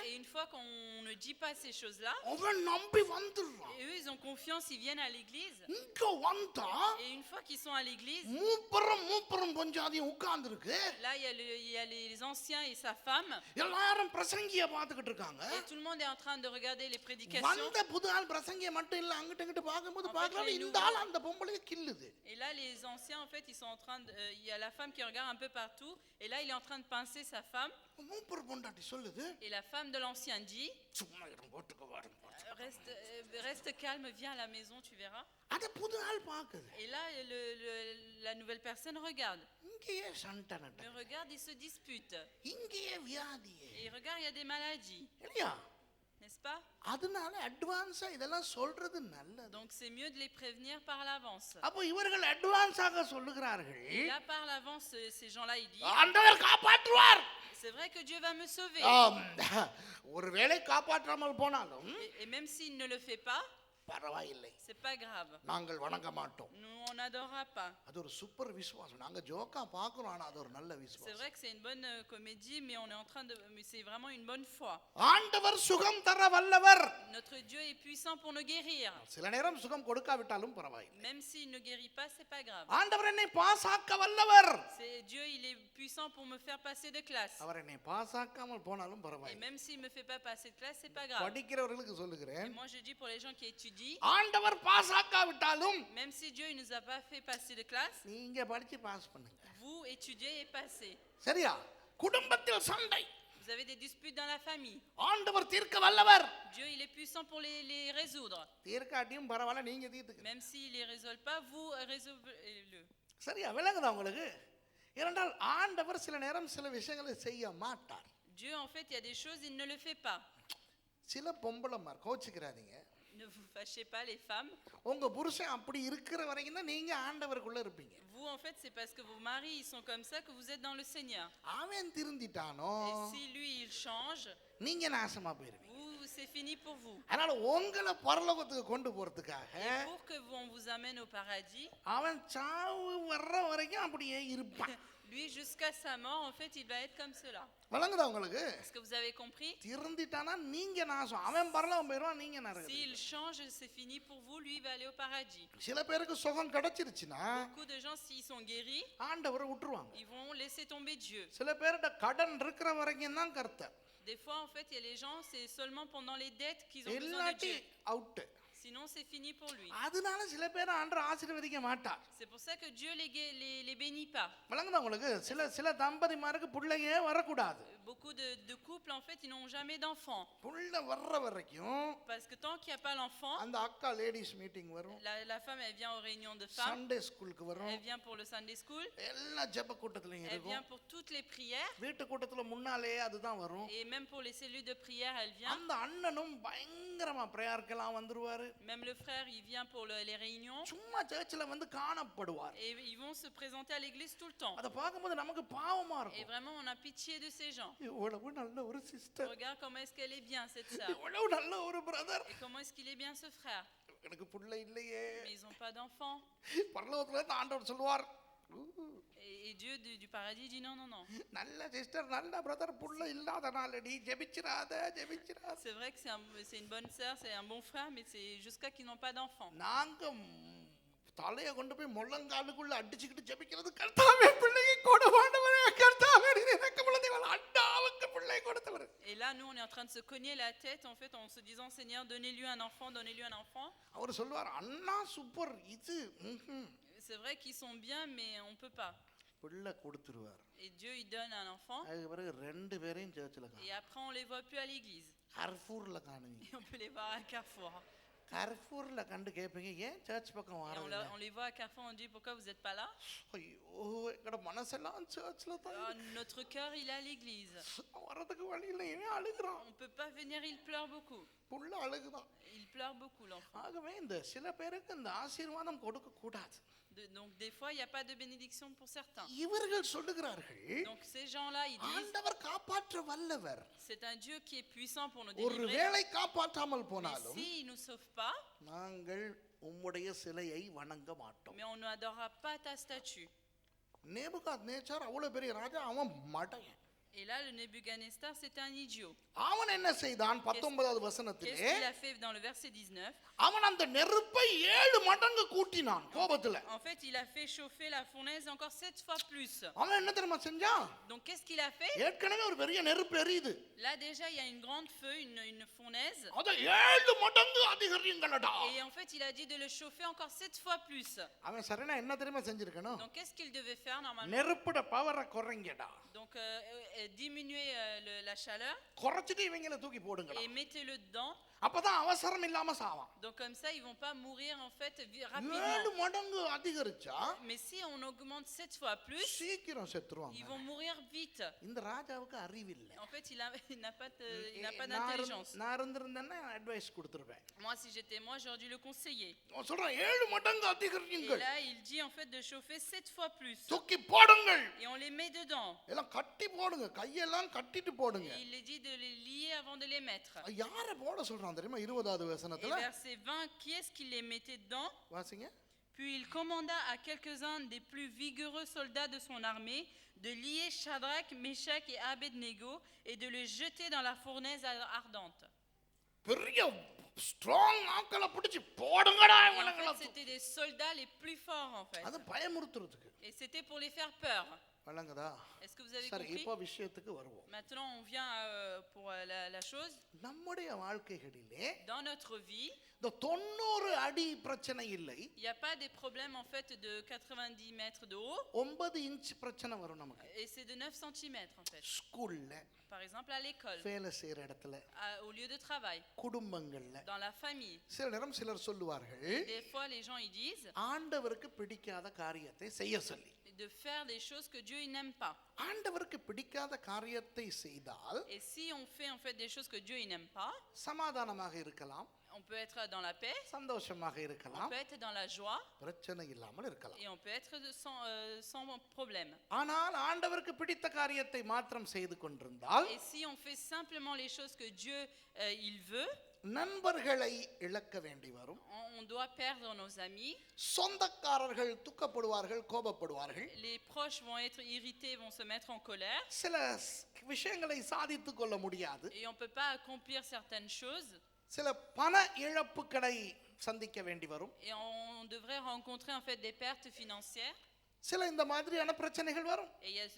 Et une fois qu'on ne dit pas ces choses-là, அவன் நம்பி வந்துறான். et eux ils ont confiance, ils viennent à l'église. இங்க வந்தா Et une fois qu'ils sont à l'église, மூப்பரும் பஞ்சாதியும் உட்கார்ந்து இருக்கு. là il y a les anciens et sa femme. எல்லாரும் பிரசங்கிய பார்த்துக்கிட்டு இருக்காங்க. Et tout le monde est en train de regarder les prédications. வந்த புது ஆள் பிரசங்கிய மட்டும் இல்ல அங்கிட்டு இங்கிட்டு பாக்கும்போது பார்க்கறாங்க இந்த ஆள் அந்த பொம்பளைய கில்லுது. Et là les anciens en fait ils sont en train de il y a la femme qui regarde un peu partout et là il est en train de pincer sa femme. மூப்பர் பொண்டாட்டி சொல்லுது. Et la femme de l'ancien dit சும்மா இரு போட்டுக்க வாரும். reste calme, viens à la maison, tu verras. அத புது ஆள் பாக்குது. Et là la nouvelle personne regarde. இங்கேயே சண்டை நட. Mais regarde, ils se disputent. இங்கேயே வியாதி. Et regarde, il y a des maladies. இல்லையா? N'est-ce pas? அதனால அட்வான்ஸா இதெல்லாம் சொல்றது நல்லது. Donc c'est mieux de les prévenir par l'avance. அப்ப இவர்கள் அட்வான்ஸாக சொல்லுகிறார்கள். Et là par l'avance ces gens-là ils disent ஆண்டவர் காப்பாற்றுவார். c'est vrai que Dieu va me sauver. ஒருவேளை காப்பாற்றாமல் போனாலும் Et même s'il ne le fait pas, பரவாயில்லை. c'est pas grave. நாங்கள் வணங்க மாட்டோம். Nous on n'adorera pas. அது ஒரு சூப்பர் விசுவாசம். நாங்க ஜோக்கா பார்க்கறோம் ஆனா அது ஒரு நல்ல C'est விசுவாசம். vrai que c'est une bonne comédie mais on est en train de mais c'est vraiment une bonne foi. ஆண்டவர் சுகம் தர வல்லவர். Notre Dieu est puissant pour nous guérir. சில நேரம் சுகம் கொடுக்காவிட்டாலும் பரவாயில்லை. Même s'il ne guérit pas, c'est pas grave. ஆண்டவர் என்னை பாஸாக்க வல்லவர். C'est Dieu, il est puissant pour me faire passer de classe. அவர் என்னை பாஸாக்காமல் போனாலும் Et பரவாயில்லை. même s'il me fait pas passer de classe, c'est pas grave. படிக்கிறவர்களுக்கு Et சொல்லுகிறேன். moi je dis pour les gens qui étudient, ஆண்டவர் பாஸாக்காவிட்டாலும் même si Dieu ne nous a pas fait passer de classe, நீங்க படிச்சு pass பண்ணுங்க. vous étudiez et passez. சரியா? குடும்பத்தில் சண்டை. Vous avez des disputes dans la famille. ஆண்டவர் தீர்க்க வல்லவர். Dieu, il est puissant pour les résoudre. தீர்க்காட்டியும் பரவாயில்ல நீங்க தீர்த்துக்க. Même s'il les résolve pas, vous résolvez-le. சரியா? விளங்குதா உங்களுக்கு? ஏனென்றால் ஆண்டவர் சில நேரம் சில விஷயங்களை செய்ய மாட்டார். Dieu en fait, il y a des choses, il ne le fait pas. சில பொம்பளைமார் கோச்சிக்கிறாதீங்க. Ne vous fâchez pas les femmes. உங்க புருஷன் அப்படி இருக்கிற வரைக்கும் தான் நீங்க ஆண்டவருக்குள்ள இருப்பீங்க. Vous en fait, c'est parce que vos maris ils sont comme ça que vous êtes dans le Seigneur. அவன் திருந்திட்டானோ Et si lui il change, நீங்க நாசமா போயிருவீங்க. vous c'est fini pour vous. அதனால உங்களை பரலோகத்துக்கு கொண்டு போறதுக்காக Et pour que on vous amène au paradis, அவன் சாவு வர்ற வரைக்கும் அப்படியே இருப்பான். lui jusqu'à sa mort en fait, il va être comme cela. விளங்குதா உங்களுக்கு? Est-ce que vous avez compris? திருந்திட்டானா நீங்க நாசம். அவன் பரலோகம் போயிடுவான், நீங்க நரகம். S'il change, c'est fini pour vous, lui il va aller au paradis. சில பேருக்கு சுகம் கிடைச்சிருச்சுனா Beaucoup de gens s'ils sont guéris, ஆண்டவரை விட்டுருவாங்க. ils vont laisser tomber Dieu. சில பேர்ட்ட கடன் இருக்கிற வரைக்கும் தான் கர்த்தர். Des fois en fait, il y a les gens c'est seulement pendant les dettes qu'ils ont besoin de இல்லாட்டி Dieu. Out. Sinon c'est fini pour lui. அதனால சில பேர் ஆண்டவர் ஆசீர்வதிக்க மாட்டார். C'est pour ça que Dieu les bénit pas. விளங்குதா உங்களுக்கு? சில தம்பதிமாருக்கு பிள்ளையே வரக்கூடாது. Beaucoup de couples en fait, ils n'ont jamais d'enfants. புள்ள வர்ற வரைக்கும் Parce que tant qu'il n'y a pas l'enfant, அந்த அக்கா லேடிஸ் மீட்டிங் வரும். la femme elle vient aux réunions de femmes, Sunday ஸ்கூலுக்கு வரும். elle vient pour le Sunday school, எல்லா ஜெப கூட்டத்திலயும் elle vient இருக்கும். pour toutes les prières வீட்டு கூட்டத்துல முன்னாலே அதுதான் வரும். et même pour les cellules de prière, elle vient. அந்த அண்ணனும் பயங்கரமா பிரேயர்க்கெல்லாம் வந்துருவாரு. Même le frère, il vient pour les réunions சும்மா சர்ச்சில் வந்து காணப்படுவார். et ils vont se présenter à l'église tout le temps. அத பாக்கும்போது நமக்கு பாவமா Et இருக்கும். vraiment on a pitié de ces gens. இவ்வளவு நல்ல ஒரு sister, Regarde comment est-ce qu'elle est bien cette sœur இவ்வளவு நல்ல ஒரு brother, et comment est-ce qu'il est bien ce frère. எனக்கு புள்ள இல்லையே. Mais ils n'ont pas d'enfants. பரலோகத்துல இருந்து ஆண்டவர் சொல்வார், Et Dieu du paradis dit non, non, non. நல்ல சிஸ்டர் நல்ல பிரதர் புள்ள இல்லாதனால நீ ஜெபிச்சிராத. C'est vrai que c'est une bonne sœur, c'est un bon frère, mais c'est jusqu'à qu'ils n'ont pas d'enfants. நாங்க தலைய கொண்டு போய் முள்ளங்காலுக்குள்ள அடிச்சுக்கிட்டு ஜெபிக்கிறது, கர்த்தாவே பிள்ளையை கொடு ஆண்டவரே, கர்த்தாவே எனக்கு பிள்ளைகள் அண்டாவுக்கு பிள்ளை கொடுத்தவர். Et là nous on est en train de se cogner la tête en fait en se disant Seigneur donnez-lui un enfant, donnez-lui un enfant. அவர் சொல்வார், அண்ணா சூப்பர் இது. C'est vrai qu'ils sont bien mais on peut pas. பிள்ளை கொடுத்துருவார். Et Dieu il donne un enfant. அதுக்கு பிறகு ரெண்டு பேரையும் சர்ச்சில் Et après on les voit plus à l'église. கர்ஃபூர்ல காணுவீங்க. Et on peut les voir à Carrefour. கர்ஃபூர்ல கண்டு கேட்பீங்க ஏன் சர்ச் பக்கம் Et வரல on les voit à Carrefour, on dit pourquoi vous n'êtes pas là? ஐயோ எங்கட மனசெல்லாம் சர்ச்ல தான் Ah, notre cœur, il est à l'église. வரதுக்கு வழி இல்லை இவன் அழுகுறான் On ne peut pas venir, il pleure beaucoup. புள்ள அழுகுதான் Il pleure beaucoup, l'enfant. ஆகவே இந்த சில பேருக்கு இந்த ஆசீர்வாதம் கொடுக்க கூடாது Donc des fois, il n'y a pas de bénédiction pour certains. இவர்கள் சொல்லுகிறார்கள் Donc ces gens-là, ils disent, ஆண்டவர் காப்பாற்ற வல்லவர் c'est un Dieu qui est puissant pour nous ஒரு délivrer. வேளை காப்பாற்றாமல் Mais போனாலும் s'il ne nous sauve pas, நாங்கள் உம்முடைய சிலையை வணங்க மாட்டோம் mais on n'adorera pas ta statue. நேபுகாத் நேச்சார் அவ்வளவு பெரிய ராஜா அவன் மடையன் Et là, le Nebuchadnezzar, c'était un idiot. அவன் என்ன செய்தான் 19வது Qu'est-ce வசனத்திலே qu'il a fait dans le verset 19? அவன் அந்த நெருப்பை 7 மடங்கு கூட்டினான் கோபத்துல En fait, il a fait chauffer la fournaise encore 7 fois plus. அவன் என்ன தெரியுமா செஞ்சான் Donc, qu'est-ce qu'il a fait? ஏற்கனவே ஒரு பெரிய நெருப்பு எரியுது Là, déjà, il y a une grande feu, une fournaise. அத 7 மடங்கு அதிகரிங்களடா Et en fait, il a dit de le chauffer encore 7 fois plus. அவன் சரினா என்ன தெரியுமா செஞ்சிருக்கணும் Donc, qu'est-ce qu'il devait faire normalement? நெருப்புட பவரை குறைங்கடா Donc, diminuer la chaleur குறைச்சிட்டு இவங்கள தூக்கி போடுங்களா et mettez-le dedans. அப்பதான் அவசரம் இல்லாம சாவான் Donc, comme ça, ils ne vont pas mourir en fait 7 rapidement. மடங்கு அதிகரிச்சா Mais si on augmente 7 fois plus, சீக்கிரம் ils செத்துருவாங்க vont mourir vite. இந்த ராஜாவுக்கு அறிவில்லை En fait, il n'a pas d'intelligence. நான் இருந்திருந்தேன்னா அட்வைஸ் கொடுத்துருவேன் Moi, si j'étais moi, j'aurais dû le conseiller. அவன் சொல்றான் 7 மடங்கு Et அதிகரிங்கள் là, il dit en fait de chauffer 7 fois plus. தூக்கி போடுங்கள் Et on les met dedans. எல்லாம் கட்டி போடுங்க கையெல்லாம் கட்டிட்டு போடுங்க Et il les dit de les lier avant de les mettre. யார போட சொல்றான் தெரியுமா 20வது Et வசனத்துல verset 20, qui est-ce qui les mettait dedans? வாசிங்க Puis il commanda à quelques-uns des plus vigoureux soldats de son armée de lier Shadrach, Meshach et Abednego et de les jeter dans la fournaise ardente. பெரிய strong ஆக்களை பிடிச்சு போடுங்கடா Et en இவனுங்கள fait, c'était des soldats les plus forts en fait. அது பயமுறுத்துறதுக்கு Et c'était pour les faire peur. வழங்குதா Est-ce que vous avez சரி compris? இப்போ விஷயத்துக்கு வருவோம் Maintenant, on vient pour la chose. நம்முடைய வாழ்க்கைகளிலே Dans notre vie, இந்த 90 அடி பிரச்சனை இல்லை il n'y a pas des problèmes en fait de 90 mètres de haut. 9 inch பிரச்சனை வரும் நமக்கு Et c'est de 9 cm en fait. ஸ்கூல்ல Par exemple, à l'école, வேலை செய்யற இடத்துல au lieu de travail, குடும்பங்கள்ல dans la famille. சில நேரம் சிலர் சொல்லுவார்கள் Des fois, les gens ils disent ஆண்டவருக்கு பிடிக்காத காரியத்தை செய்ய சொல்லி de faire des choses que Dieu il n'aime pas. ஆண்டவருக்கு பிடிக்காத காரியத்தை செய்தால் Et si on fait en fait des choses que Dieu il n'aime pas, சமாதானமாக இருக்கலாம் on peut être dans la paix, சந்தோஷமாக on இருக்கலாம் peut être dans la joie பிரச்சனை இல்லாமல் இருக்கலாம் et on peut être sans problème. ஆனால் ஆண்டவருக்கு பிடித்த காரியத்தை மாத்திரம் செய்து கொண்டிருந்தால் Et si on fait simplement les choses que Dieu il veut, நண்பர்களை இழக்க வேண்டி வரும் on doit perdre nos amis. சொந்தக்காரர்கள் துக்கப்படுவார்கள் கோபப்படுவார்கள் Les proches vont être irrités, vont se mettre en colère. சில விஷயங்களை சாதித்துக் கொள்ள முடியாது Et on ne peut pas accomplir certaines choses. சில பண இழப்புகளை சந்திக்க வேண்டி வரும் Et on devrait rencontrer en fait des pertes financières. சில இந்த மாதிரியான பிரச்சனைகள் வரும் Et il y a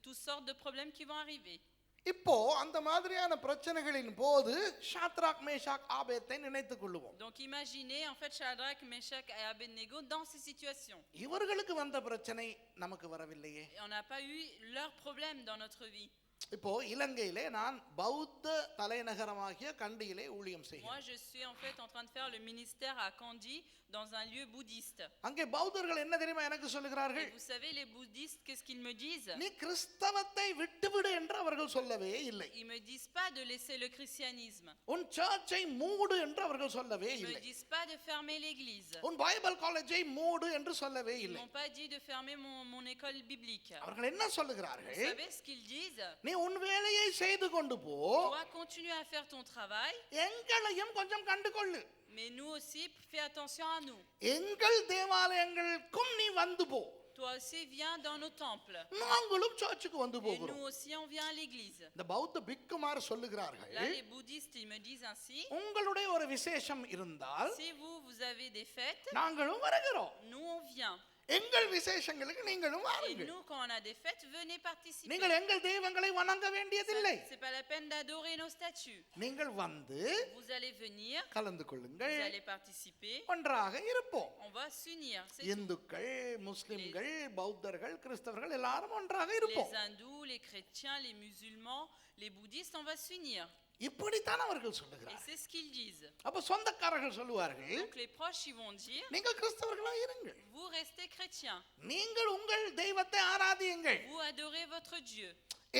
toutes sortes de problèmes qui vont arriver. இப்போ அந்த மாதிரியான பிரச்சனைகளின் போது ஷாத்ராக் மேஷாக் ஆபேத்தை நினைத்துக் கொள்ளுவோம் Donc imaginez en fait Shadrach, Meshach et Abednego dans ces situations. இவர்களுக்கு வந்த பிரச்சனை நமக்கு வரவில்லையே Et on n'a pas eu leurs problèmes dans notre vie. இப்போ இலங்கையிலே நான் பௌத்த தலைநகரமாகிய கண்டியிலே ஊழியம் Moi, செய்கிறேன் je suis en fait en train de faire le ministère à Kandy dans un lieu bouddhiste. அங்கே பௌத்தர்கள் என்ன தெரியுமா எனக்கு சொல்லுகிறார்கள் Et vous savez, les bouddhistes, qu'est-ce qu'ils me disent? நீ கிறிஸ்தவத்தை விட்டுவிடு என்று அவர்கள் சொல்லவே இல்லை Ils me disent pas de laisser le christianisme. உன் சர்ச்சை மூடு என்று அவர்கள் சொல்லவே Ils me இல்லை disent pas de fermer l'église. உன் பைபிள் காலேஜை மூடு என்று சொல்லவே Ils இல்லை m'ont pas dit de fermer mon école biblique. அவர்கள் என்ன Vous சொல்லுகிறார்கள் savez ce qu'ils disent? நீ உன் வேலையை செய்து கொண்டு போ Tu dois continuer à faire ton travail, எங்களையும் கொஞ்சம் கண்டு கொள்ளு mais nous aussi, fais attention à nous. எங்கள் தேவாலயங்களுக்கும் நீ வந்து போ Toi aussi, viens dans nos temples. நாங்களும் சர்ச்சுக்கு வந்து Et போகிறோம் nous aussi, on vient à l'église. இந்த பௌத்த பிக்குமார் சொல்லுகிறார்கள் Là, les bouddhistes, ils me disent ainsi. உங்களுடைய ஒரு விசேஷம் இருந்தால் Si vous avez des fêtes, நாங்களும் வருகிறோம் nous, on vient. எங்கள் விசேஷங்களுக்கு நீங்களும் Et வாருங்கள் nous, quand on a des fêtes, venez participer. நீங்கள் எங்கள் தெய்வங்களை வணங்க வேண்டியதில்லை C'est pas la peine d'adorer nos statues. நீங்கள் வந்து Vous allez venir, கலந்து vous கொள்ளுங்கள் allez participer, ஒன்றாக இருப்போம் on va s'unir. C'est tout. இந்துக்கள் முஸ்லிம்கள் பௌத்தர்கள் கிறிஸ்தவர்கள் எல்லாரும் ஒன்றாக இருப்போம் Les hindous, les chrétiens, les musulmans, les bouddhistes, on va s'unir. இப்படித்தான் அவர்கள் Et சொல்லுகிறார்கள். c'est ce qu'ils disent. அப்ப சொந்தக்காரர்கள் சொல்லுவார்கள், Donc les proches, ils vont dire, நீங்கள் கிறிஸ்தவர்களா இருங்கள், vous restez chrétiens, நீங்கள் உங்கள் தெய்வத்தை ஆராதியுங்கள், vous adorez votre Dieu,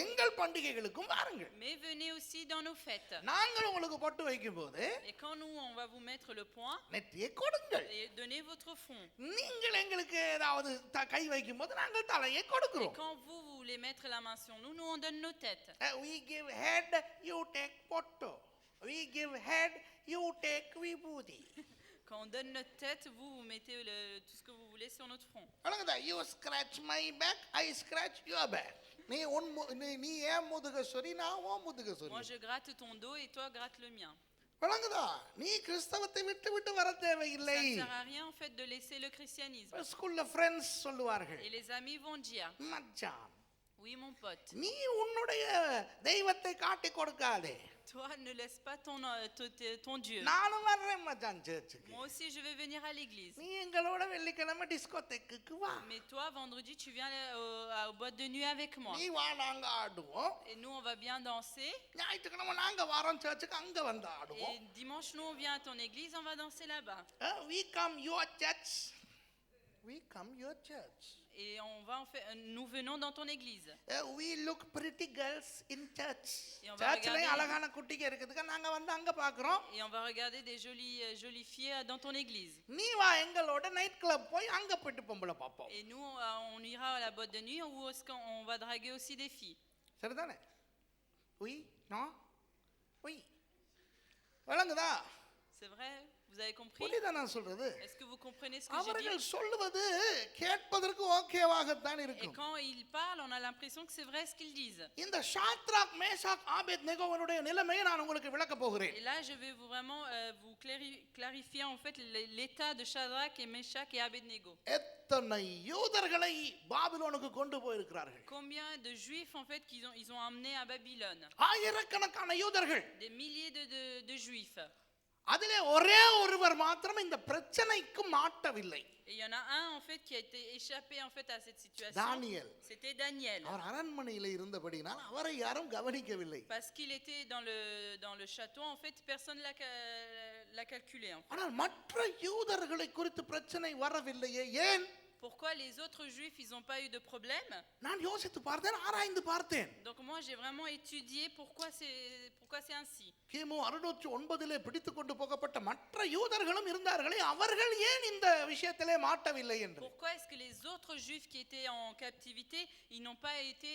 எங்கள் பண்டிகைகளுக்கும் வாருங்கள், mais venez aussi dans nos fêtes. நாங்கள் உங்களுக்கு பொட்டு வைக்கும் போது Et quand nous, on va vous mettre le point, நெற்றியை கொடுங்கள், et donnez votre front. நீங்கள் எங்களுக்கு ஏதாவது கை வைக்கும் போது நாங்கள் தலையை Et கொடுக்கிறோம். quand vous voulez mettre la main sur nous, nous on donne nos têtes. We give head, you take photo. We give head, you take vibhuti. Quand on donne notre tête, vous mettez tout ce que vous voulez sur notre front. வணங்குதா? You scratch my back, I scratch your back. நீ ஏன் முதுகஸ்வரி, நான் ஓ Moi, முதுகஸ்வரி. je gratte ton dos et toi, gratte le mien. வணங்குதா? நீ கிறிஸ்தவத்தை விட்டு விட்டு வர Ça தேவையில்லை. ne sert à rien, en fait, de laisser le christianisme. ஸ்கூல்ல ஃப்ரெண்ட்ஸ் சொல்லுவார்கள், Et les amis vont dire, மச்சான் oui, mon pote, நீ உன்னுடைய தெய்வத்தை காட்டி கொடுக்காதே, toi, ne laisse pas ton Dieu. நானும் வர்றேன் மச்சான் சர்ச்சுக்கு, Moi aussi, je vais venir à l'église. நீ எங்களோட வெள்ளிக்கிழமை டிஸ்கோதெக்கு வா, Mais toi, vendredi, tu viens aux boîtes de nuit avec moi. நீ வா, நாங்க ஆடுவோம். Et nous, on va bien danser. ஞாயிற்றுக்கிழமை நாங்க வாரம் சர்ச்சுக்கு, அங்க வந்து ஆடுவோம். Et dimanche, nous, on vient à ton église, on va danser là-bas. We come your church. We come your church. Et nous venons dans ton église. We look pretty girls in church. Et on va சர்ச்சிலே regarder- அழகான குட்டிங்க இருக்குதுங்க, நாங்க வந்து அங்க பாக்குறோம். Et on va regarder des jolies filles dans ton église. நீ வா எங்களோட நைட் கிளப் போய் அங்க போயிட்டு பொம்பளை பாப்போம். Et nous, on ira à la boîte de nuit où est-ce qu'on va draguer aussi des filles. சரிதானே? Oui, non? Oui. வழங்குதா? C'est vrai? Vous avez compris? புரியுதா நான் சொல்றது? Est-ce que vous comprenez ce que j'ai அவர்கள் dit? சொல்லுவது கேட்பதற்கு ஓகேவாகத்தான் Et இருக்கும். quand ils parlent, on a l'impression que c'est vrai ce qu'ils disent. இந்த Shadrach Meshach ஆபேத்நேகோவனுடைய நிலைமையை நான் உங்களுக்கு விளக்க போகிறேன். Et là, je vais vraiment vous clarifier en fait l'état de Shadrach et Meshach et Abednego. எத்தனை யூதர்களை பாபிலோனுக்கு கொண்டு போயிருக்கிறார்கள்? Combien de juifs en fait ils ont emmenés à Babylone? ஆயிரக்கணக்கான யூதர்கள். Des milliers de juifs. அதிலே ஒரே ஒருவர் மாத்திரம் இந்த பிரச்சனைக்கு மாட்டவில்லை. Et il y en a un en fait qui a été échappé en fait à cette situation. Daniel. C'était Daniel. அவர் அரண்மனையில் இருந்தபடினால் அவரை யாரும் கவனிக்கவில்லை. Parce qu'il était dans le château en fait personne l'a calculé en fait. ஆனால் மற்ற யூதர்களை குறித்து பிரச்சனை வரவில்லையே, ஏன்? Pourquoi les autres juifs ils n'ont pas eu de problème? நான் யோசித்து பார்த்தேன், ஆராய்ந்து பார்த்தேன். Donc moi j'ai vraiment étudié pourquoi c'est ainsi. கிமு 609 பிடித்துக் கொண்டு போகப்பட்ட மற்ற யூதர்களும் இருந்தார்களே, அவர்கள் ஏன் இந்த விஷயத்திலே மாட்டவில்லை என்று. Pourquoi est-ce que les autres juifs qui étaient en captivité, ils n'ont pas été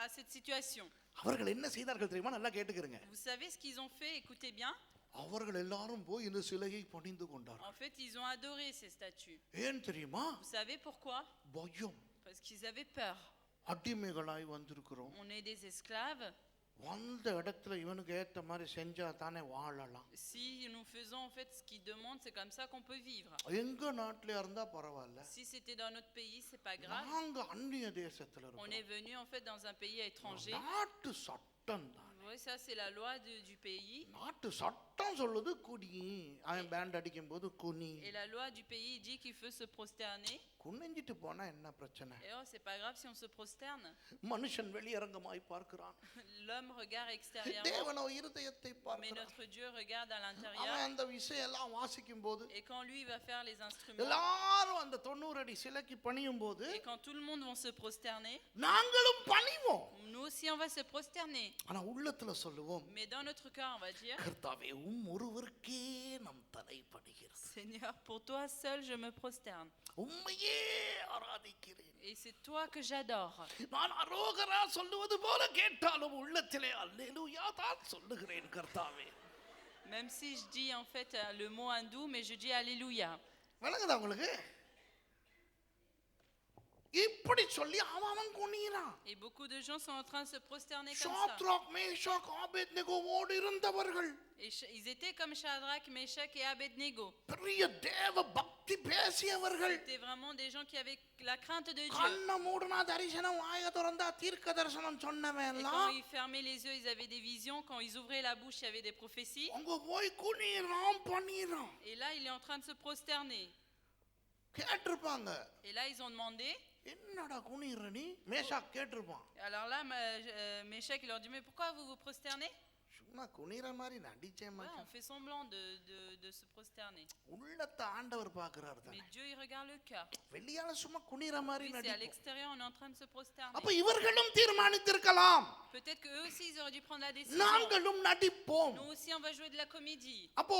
à cette situation? அவர்கள் என்ன செய்தார்கள் தெரியுமா? நல்லா கேட்டுக்கிறங்க. Vous savez ce qu'ils ont fait? Écoutez bien. அவர்கள் எல்லாரும் போய் இந்த சிலையை பணிந்து கொண்டார்கள். En fait, ils ont adoré ces statues. ஏன் தெரியுமா? Vous savez pourquoi? பயம். Parce qu'ils avaient peur. அடிமைகளாய் வந்திருக்கிறோம், On est des esclaves. வந்த இடத்துல இவனுக்கு ஏத்த மாதிரி செஞ்சா தானே வாழலாம். Si nous faisons en fait ce qu'ils demandent, c'est comme ça qu'on peut vivre. எங்க நாட்டில இருந்தா பரவாயில்ல, Si c'était dans notre pays, c'est pas grave. நாங்க அந்நிய தேசத்துல On இருக்கோம். est venu en fait dans un pays étranger. நாட்டு சட்டம் தான். Oui, ça c'est la loi du pays. நாட்டு சட்டம் சொல்லுது குடி, அவன் பேண்ட் அடிக்கும் போது குனி. Et la loi du pays dit qu'il faut se prosterner. குனிஞ்சிட்டு போனா என்ன பிரச்சனை? Et oh, c'est pas grave si on se prosterne. மனுஷன் வெளியரங்கமாய் பார்க்கிறான், L'homme regarde extérieurement, தேவனோ இருதயத்தை mais பார்க்கிறான். notre Dieu regarde à அவன் l'intérieur. அந்த விஷயெல்லாம் வாசிக்கும் போது, Et quand lui va faire les instruments, எல்லாரும் அந்த 90 அடி சிலைக்கு பணியும் போது et quand tout le monde va se prosterner, நாங்களும் பணிவோம். nous aussi on va se prosterner. ஆனா உள்ளத்துல சொல்லுவோம், Mais dans notre cœur, on va dire, கர்த்தாவே ஒருவருக்கே நம் தலை பணிகிறது, Seigneur, pour toi seul je me prosterne. உம்மையே ஆராதிக்கிறேன். Et c'est toi que j'adore. நான் அரோகரா சொல்லுவது போல கேட்டாலும் உள்ளத்திலே அல்லேலூயா தான் சொல்லுகிறேன் கர்த்தாவே. Même si je dis en fait le mot hindou, mais je dis Alléluia. விளங்குதா உங்களுக்கு? இப்படி சொல்லி அவன் குனிறான். Et beaucoup de gens sont en train de se prosterner comme ça. Shadrach Meshach ஆபேத்நேகோவோடு இருந்தவர்கள் Et ils étaient comme Shadrach, Meshach et Abednego. பெரிய தேவ பக்தி பேசியவர்கள். C'était vraiment des gens qui avaient la crainte de Dieu. கண்ண மூடுனா தரிசனம், வாய திறந்தா தீர்க்க தரிசனம் சொன்னவன் Et quand எல்லாம் ils fermaient les yeux, ils avaient des visions. Quand ils ouvraient la bouche, il y avait des prophéties. அங்க போய் குனிறான் பணிறான். Et là, il est en train de se prosterner. கேட்டிருப்பாங்க, Et là, ils ont demandé. என்னடா குனிற நீ? Meshach கேட்டிருப்பான், Alors là, Meshach, il leur dit, mais pourquoi vous vous prosternez? நான் குனிற மாதிரி நடிச்சேன் Ouais, on மச்சான். fait semblant de se prosterner. உள்ளத்தை ஆண்டவர் பார்க்கறாரு Mais தானே. Dieu, il regarde le cœur. வெளியால சும்மா குனிற மாதிரி Oui, c'est à நடிப்போம். l'extérieur, on est en train de se prosterner. அப்ப இவர்களும் தீர்மானித்திருக்கலாம். Peut-être qu'eux aussi, ils auraient dû prendre la décision. நாங்களும் நடிப்போம். Nous aussi, on va jouer de la comédie. அப்போ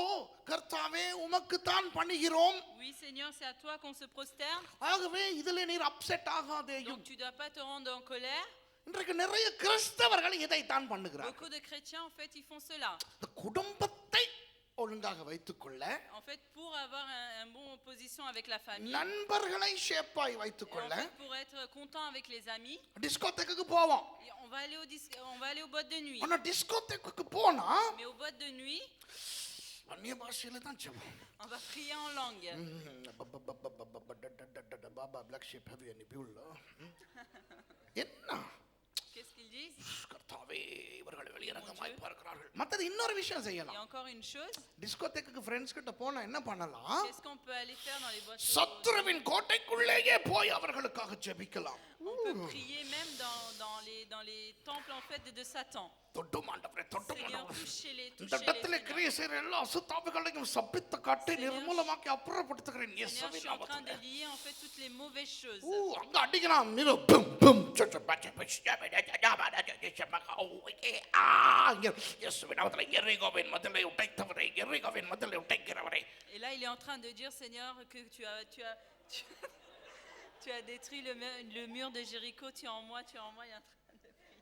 கர்த்தாவே உமக்கு தான் பண்ணுகிறோம். Oui, Seigneur, c'est à toi qu'on se prosterne. ஆகவே இதிலே நீர் upset ஆகாதேயும். Donc, tu ne dois pas te rendre en colère. இன்றைக்கு நிறைய கிறிஸ்தவர்கள் இதை தான் பண்ணுகிறார்கள். Beaucoup de chrétiens, en fait, ils font cela. இந்த குடும்பத்தை ஒழுங்காக வைத்துக்கொள்ள, En fait, pour avoir un bon position avec la famille, நண்பர்களை ஷேப்பாய் et en வைத்துக்கொள்ள, fait, pour être content avec les amis, டிஸ்கோதேக்குக்கு போவோம். et on va aller on va aller aux boîtes de nuit. ஆனா டிஸ்கோதேக்குக்கு போனா Mais aux boîtes de nuit, அந்நிய பாஷையில தான் ஜெபம். on va prier en langue. Baa baa black sheep have any fuel. என்ன Qu'est-ce qu'ils disent? கர்த்தாவே இவர்கள் வெளியரங்கமாய் பார்க்கிறார்கள். மத்தது இன்னொரு விஷயம் Il y செய்யலாம். a encore une chose. டிஸ்கோதேக்குக்கு ஃப்ரெண்ட்ஸ் கிட்ட போனா என்ன பண்ணலாம்? Qu'est-ce qu'on peut aller faire dans les boîtes? சத்துருவின் கோட்டைக்குள்ளேயே போய் அவர்களுக்காக ஜெபிக்கலாம். On peut prier même dans les temples en fait de Satan. தொட்டும் ஆண்டவரே தொட்டும் Seigneur, ஆண்டவரே. touchez-les, இந்த touchez-les. இடத்துல Seigneur. கிரியை செய்கிற எல்லா அசுத்தாவிகளையும் சபித்து காட்டி நிர்மூலமாக்கி அப்புறப்படுத்துகிறேன் Seigneur, je இயேசுவின் suis en train de நாமத்திலே. lier en fait toutes les mauvaises choses. அங்க அடிக்கலாம் நீரோ பம் பம் இயேசுவின் நாமத்திலே எரிகோவின் மதிலை உடைத்தவரே எரிகோவின் மதிலை உடைக்கிறவரே. Et là, il est en train de dire, Seigneur, que tu as détruit le mur de Jéricho, tu es en moi, il est en train de prier.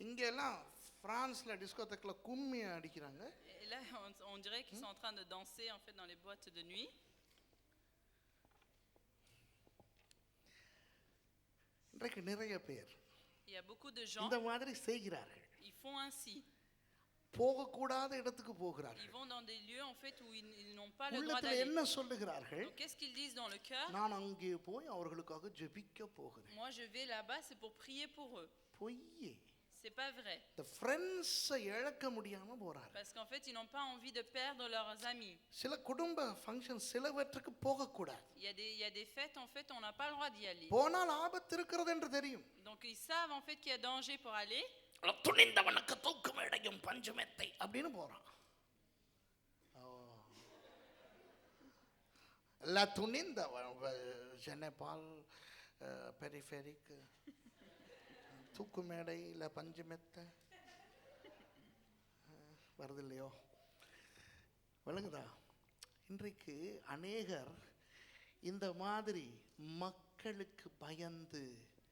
இங்க எல்லாம் பிரான்ஸ்ல டிஸ்கோதேக்ல கும்மி அடிக்கிறாங்க. Et là, on dirait qu'ils sont en train de danser en fait dans les boîtes de nuit. இன்றைக்கு நிறைய பேர் Il y a beaucoup de gens, இந்த மாதிரி செய்கிறார்கள். ils font ainsi. போகக்கூடாத இடத்துக்கு போகிறார்கள். Ils vont dans des lieux en fait où ils n'ont pas le droit உள்ளத்துல d'aller. என்ன சொல்லுகிறார்கள்? Donc qu'est-ce qu'ils disent dans le cœur? நான் அங்கே போய் அவர்களுக்காக ஜெபிக்க போகிறேன். Moi, je vais là-bas, c'est pour prier pour eux. பொய்யே. C'est pas vrai. இந்த ஃப்ரெண்ட்ஸை இழக்க முடியாம போறாரு. Parce qu'en fait, ils n'ont pas envie de perdre leurs amis. சில குடும்ப ஃபங்க்ஷன் சிலவற்றுக்கு போகக்கூடாது. Il y a des fêtes, en fait, on n'a pas le droit d'y aller. போனால் ஆபத்து இருக்கிறது என்று தெரியும். Donc ils savent en fait qu'il y a danger pour aller. துணிந்தவனுக்கு தூக்கு மேடையும் பஞ்சுமெத்தை அப்படின்னு போறான். La துணிந்தவன் je n'ai pas périphérique தூக்கு மேடை இல்லை பஞ்சு மெத்தை வருது இல்லையோ விளங்குதா? இன்றைக்கு அநேகர் இந்த மாதிரி மக்களுக்கு பயந்து,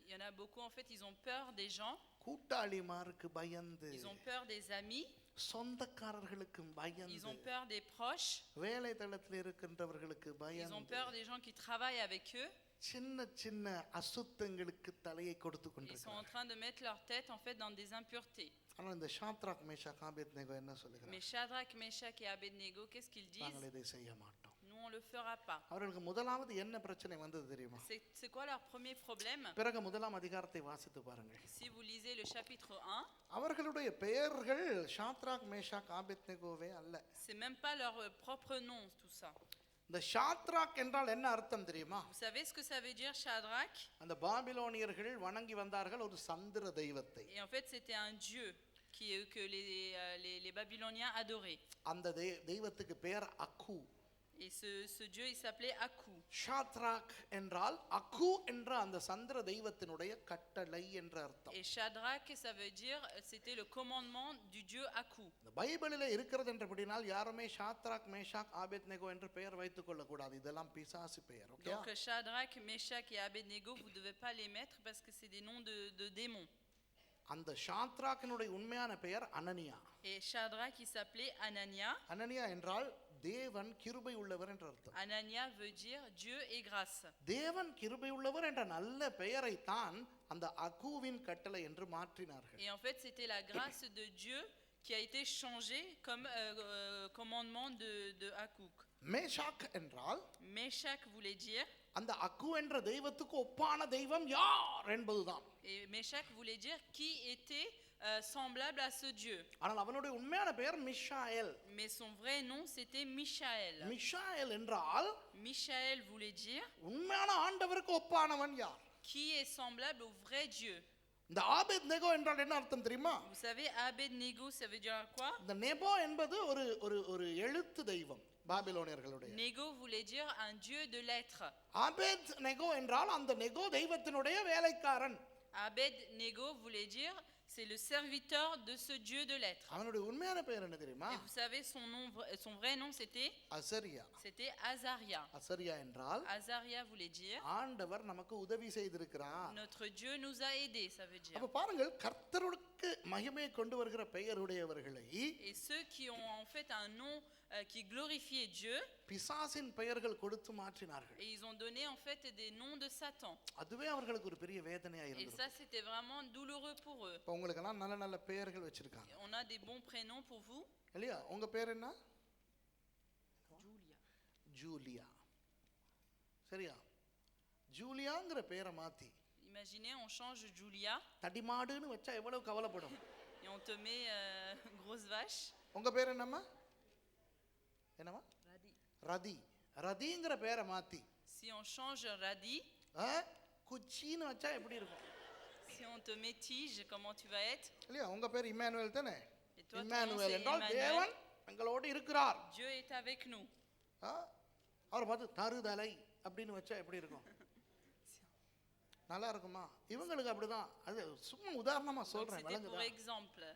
Il y en a beaucoup en fait, ils ont peur des gens, கூட்டாளிமாருக்கு பயந்து, ils ont peur des amis, சொந்தக்காரர்களுக்கு ils பயந்து, ont peur des proches, வேலை தளத்தில் இருக்கின்றவர்களுக்கு ils ont பயந்து, peur des gens qui travaillent avec eux. சின்ன சின்ன அசுத்தங்களுக்கு தலையை கொடுத்து Ils sont en கொண்டிருக்கிறார். train de mettre leur tête en fait dans des impuretés. ஆனால் இந்த ஷாத்ராக் மேஷாக் ஆபேத்நேகோ என்ன Mais சொல்லுகிறார்? Shadrach, Meshach et Abednego, qu'est-ce qu'ils disent? நாங்கள் இதை செய்ய மாட்டோம். Nous, on ne le fera pas. அவர்களுக்கு முதலாவது என்ன பிரச்சனை வந்தது தெரியுமா? C'est quoi leur premier problème? பிறகு முதலாம் அதிகாரத்தை வாசித்து பாருங்கள். Si vous lisez le chapitre 1, அவர்களுடைய பெயர்கள் ஷாத்ராக் மேஷாக் ஆபேத்நேகோவே அல்ல. c'est même pas leur propre nom, tout ça. இந்த ஷாத்ராக் என்றால் என்ன அர்த்தம் தெரியுமா? Vous savez ce que ça veut dire, Shadrach? அந்த பாபிலோனியர்கள் வணங்கி வந்தார்கள் ஒரு சந்திர தெய்வத்தை. Et en fait, c'était un dieu que les Babyloniens adoraient. அந்த தெய்வத்துக்கு பெயர் அக்கு. Et ce dieu, il s'appelait Aku. Shadrach என்றால் அக்கு என்ற அந்த சந்திர தெய்வத்தினுடைய கட்டளை என்ற அர்த்தம். Et Shadrach, ça veut dire, c'était le commandement du dieu Aku. இந்த பைபிளிலே இருக்கிறது என்றபடினால் யாருமே ஷாத்ராக் மேஷாக் ஆபேத்நேகோ என்று பெயர் வைத்துக் கொள்ள கூடாது. இதெல்லாம் பிசாசு பெயர். Okay? Donc Shadrach, Meshach et Abednego, vous ne devez pas les mettre parce que c'est des noms de démons. அந்த ஷாத்ராக்கினுடைய உண்மையான பெயர் அனனியா. Et Shadrach, il s'appelait Anania. அனனியா என்றால் தேவன் கிருபை உள்ளவர் என்ற அர்த்தம். Anania veut dire Dieu et grâce. தேவன் கிருபை உள்ளவர் என்ற நல்ல பெயரை தான் அந்த அகுவின் கட்டளை என்று மாற்றினார்கள். Et en fait, c'était la grâce de Dieu qui a été changée comme commandement de Akuk. Meshach என்றால் Meshach voulait dire, அந்த அக்கு என்ற தெய்வத்துக்கு ஒப்பான தெய்வம் யார் என்பதுதான். et Meshach voulait dire qui était semblable à ce Dieu. ஆனால் அவனுடைய உண்மையான பெயர் மிஷாயேல். Mais son vrai nom, c'était Michaël. மிஷாயேல் என்றால் Michaël voulait dire உண்மையான ஆண்டவருக்கு ஒப்பானவன் யார்? qui est semblable au vrai Dieu. இந்த ஆபேத் நேகோ என்றால் என்ன அர்த்தம் தெரியுமா? Vous savez, Abed-Nego, ça veut dire quoi? இந்த நேபோ என்பது ஒரு ஒரு ஒரு எழுத்து தெய்வம் பாபிலோனியர்களுடைய. Nego voulait dire un dieu de lettres. ஆபேத் நேகோ என்றால் அந்த நேகோ தெய்வத்தினுடைய வேலைக்காரன். Abed-Nego voulait dire c'est le serviteur de ce dieu de lettres. அவனுடைய உண்மையான பெயர் என்ன தெரியுமா? Et vous savez son vrai nom c'était அசரியா. C'était Azaria. அசரியா என்றால் Azaria voulait dire ஆண்டவர் நமக்கு உதவி செய்திருக்கிறார். notre Dieu nous a aidés, ça veut dire. அப்ப பாருங்கள், கர்த்தருக்கு மகிமை கொண்டு வருகிற பெயருடையவர்களை Et ceux qui ont en fait un nom qui glorifiait Dieu, பிசாசின் பெயர்கள் கொடுத்து மாற்றினார்கள். et ils ont donné en fait des noms de Satan. அதுவே அவர்களுக்கு ஒரு பெரிய வேதனையா Et இருந்தது. ça c'était vraiment douloureux pour eux. இப்ப உங்களுக்கு எல்லாம் நல்ல நல்ல பெயர்கள் வச்சிருக்காங்க On a des bons prénoms pour vous. இல்லையா? உங்க பேர் என்ன? Julia. ஜூலியா. சரியா? ஜூலியாங்கிற பேரை மாத்தி Imaginez, on change Julia தடிமாடுன்னு வச்சா எவ்வளவு கவலைப்படும். et on te met grosse vache. உங்க பேர் என்னம்மா? என்னம்மா? Radi. ரதி. ரதிங்கிற பேரை மாத்தி Si on change Radi, குச்சின்னு வச்சா எப்படி இருக்கும்? si on te met Tige, comment tu vas être? இல்லையா? உங்க பேர் இம்மானுவேல் தானே? Et toi, ton nom, Emmanuel c'est என்றால் Emmanuel. தேவன் எங்களோடு இருக்கிறார். Dieu est avec nous. அவர் பார்த்து தருதலை அப்படின்னு வச்சா எப்படி இருக்கும்? நல்லா இருக்குமா? இவங்களுக்கு அப்படிதான். அது சும்மா உதாரணமா Donc, சொல்றேன், c'était pour விளங்குதா? exemple.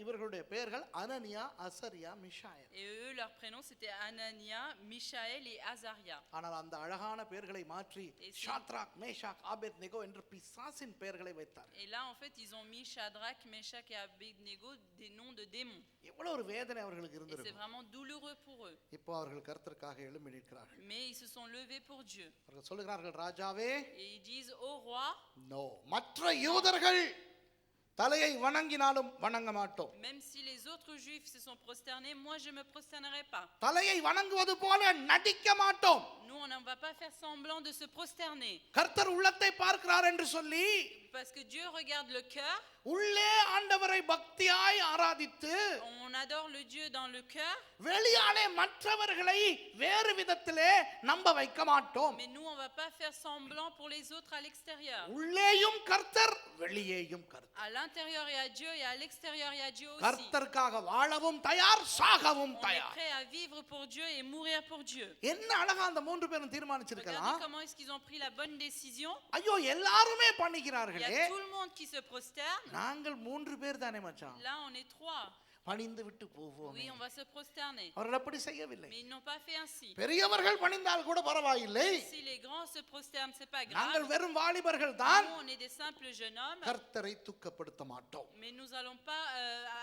இவர்களுடைய பெயர்கள் அனனியா, அசரியா, Mishael. Et eux, leur prénom, c'était Anania, Michaël et Azaria. ஆனால் அந்த அழகான பெயர்களை மாற்றி Et c'est- Shadrach, Meshach, Abednego என்று பிசாசின் பெயர்களை வைத்தார். Et là, en fait, ils ont mis Shadrach, Meshach et Abednego, des noms de démons. எவ்வளவு ஒரு வேதனை அவர்களுக்கு Et c'est இருந்திருக்கும். vraiment douloureux pour eux. இப்போ அவர்கள் கர்த்தருக்காக எழும்பி நிற்கிறார்கள். Mais ils se sont levés pour Dieu. அவர்கள் சொல்லுகிறார்கள், ராஜாவே, Et ils disent au roi, no, மற்ற யூதர்கள் தலையை வணங்கினாலும் வணங்க மாட்டோம். même si les autres juifs se sont prosternés, moi je ne me prosternerai pas. தலையை வணங்குவது போல நடிக்க மாட்டோம். Nous, on ne va pas faire semblant de se prosterner. கர்த்தர் உள்ளத்தை பார்க்கிறார் என்று சொல்லி Parce que Dieu regarde le cœur. உள்ளே ஆண்டவரை பக்தியாய் ஆராதித்து On adore le Dieu dans le cœur. வெளியாலே மற்றவர்களை வேறு விதத்திலே நம்ப வைக்க மாட்டோம். Mais nous, on ne va pas faire semblant pour les autres à l'extérieur. உள்ளேயும் கர்த்தர், வெளியேயும் கர்த்தர். À l'intérieur, il y a Dieu et à l'extérieur, il y a Dieu aussi. கர்த்தருக்காக வாழவும் தயார், சாகவும் On est தயார். prêt à vivre pour Dieu et mourir pour Dieu. என்ன அழகா அந்த மூன்று பேரும் Regardez தீர்மானிச்சிருக்கலாம். comment est-ce qu'ils ont pris la bonne décision. ஐயோ, எல்லாருமே Il y பண்ணிக்கிறார்களே, a tout le monde qui se prosterne. நாங்கள் மூன்று பேர் தானே மச்சான், Là, on est 3. பணிந்து விட்டு போவோம். Oui, on va se prosterner. அவர்கள் அப்படி செய்யவில்லை. Mais ils n'ont pas fait ainsi. பெரியவர்கள் பணிந்தால் கூட பரவாயில்லை, Si les grands se prosternent, c'est pas நாங்கள் grave. வெறும் வாலிபர்கள் தான். Nous, on est des simples jeunes hommes. கர்த்தரை துக்கப்படுத்த மாட்டோம். Mais nous n'allons pas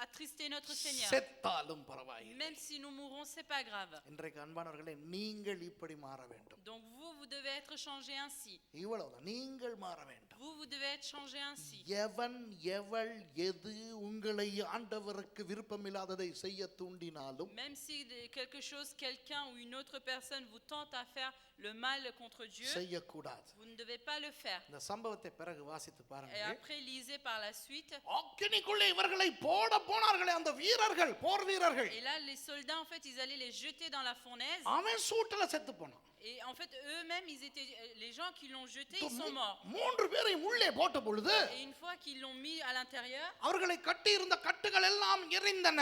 attrister notre Seigneur. செத்தாலும் பரவாயில்லை. Même si nous mourons, c'est pas grave. இன்றைக்கு அன்பானவர்களே, நீங்கள் இப்படி மாற வேண்டும். Donc vous devez être changés ainsi. இவ்வளவுதான், நீங்கள் மாற வேண்டும். Vous devez être changés ainsi. எவன் எவள் எது உங்களை ஆண்டவருக்கு விருப்பமில்லாததை செய்ய தூண்டினாலும், Même si quelque chose, quelqu'un ou une autre personne vous tente à faire le mal contre Dieu, செய்யக்கூடாது. vous ne devez pas le faire. இந்த சம்பவத்தை பிறகு வாசித்து Et பாருங்க. après, lisez par la suite. அக்கினிக்குள்ளே இவர்களை போட போனார்களே அந்த வீரர்கள், போர் வீரர்கள், Et là, les soldats, en fait, ils allaient les jeter dans la fournaise. அவன் சூட்டுல செத்து போனான். Et en fait, eux-mêmes, ils étaient, les gens qui l'ont jeté, ils sont morts. மூன்று பேரையும் உள்ளே போட்ட பொழுது Et une fois qu'ils l'ont mis à l'intérieur, அவர்களை கட்டி இருந்த கட்டுகள் எல்லாம் எரிந்தன.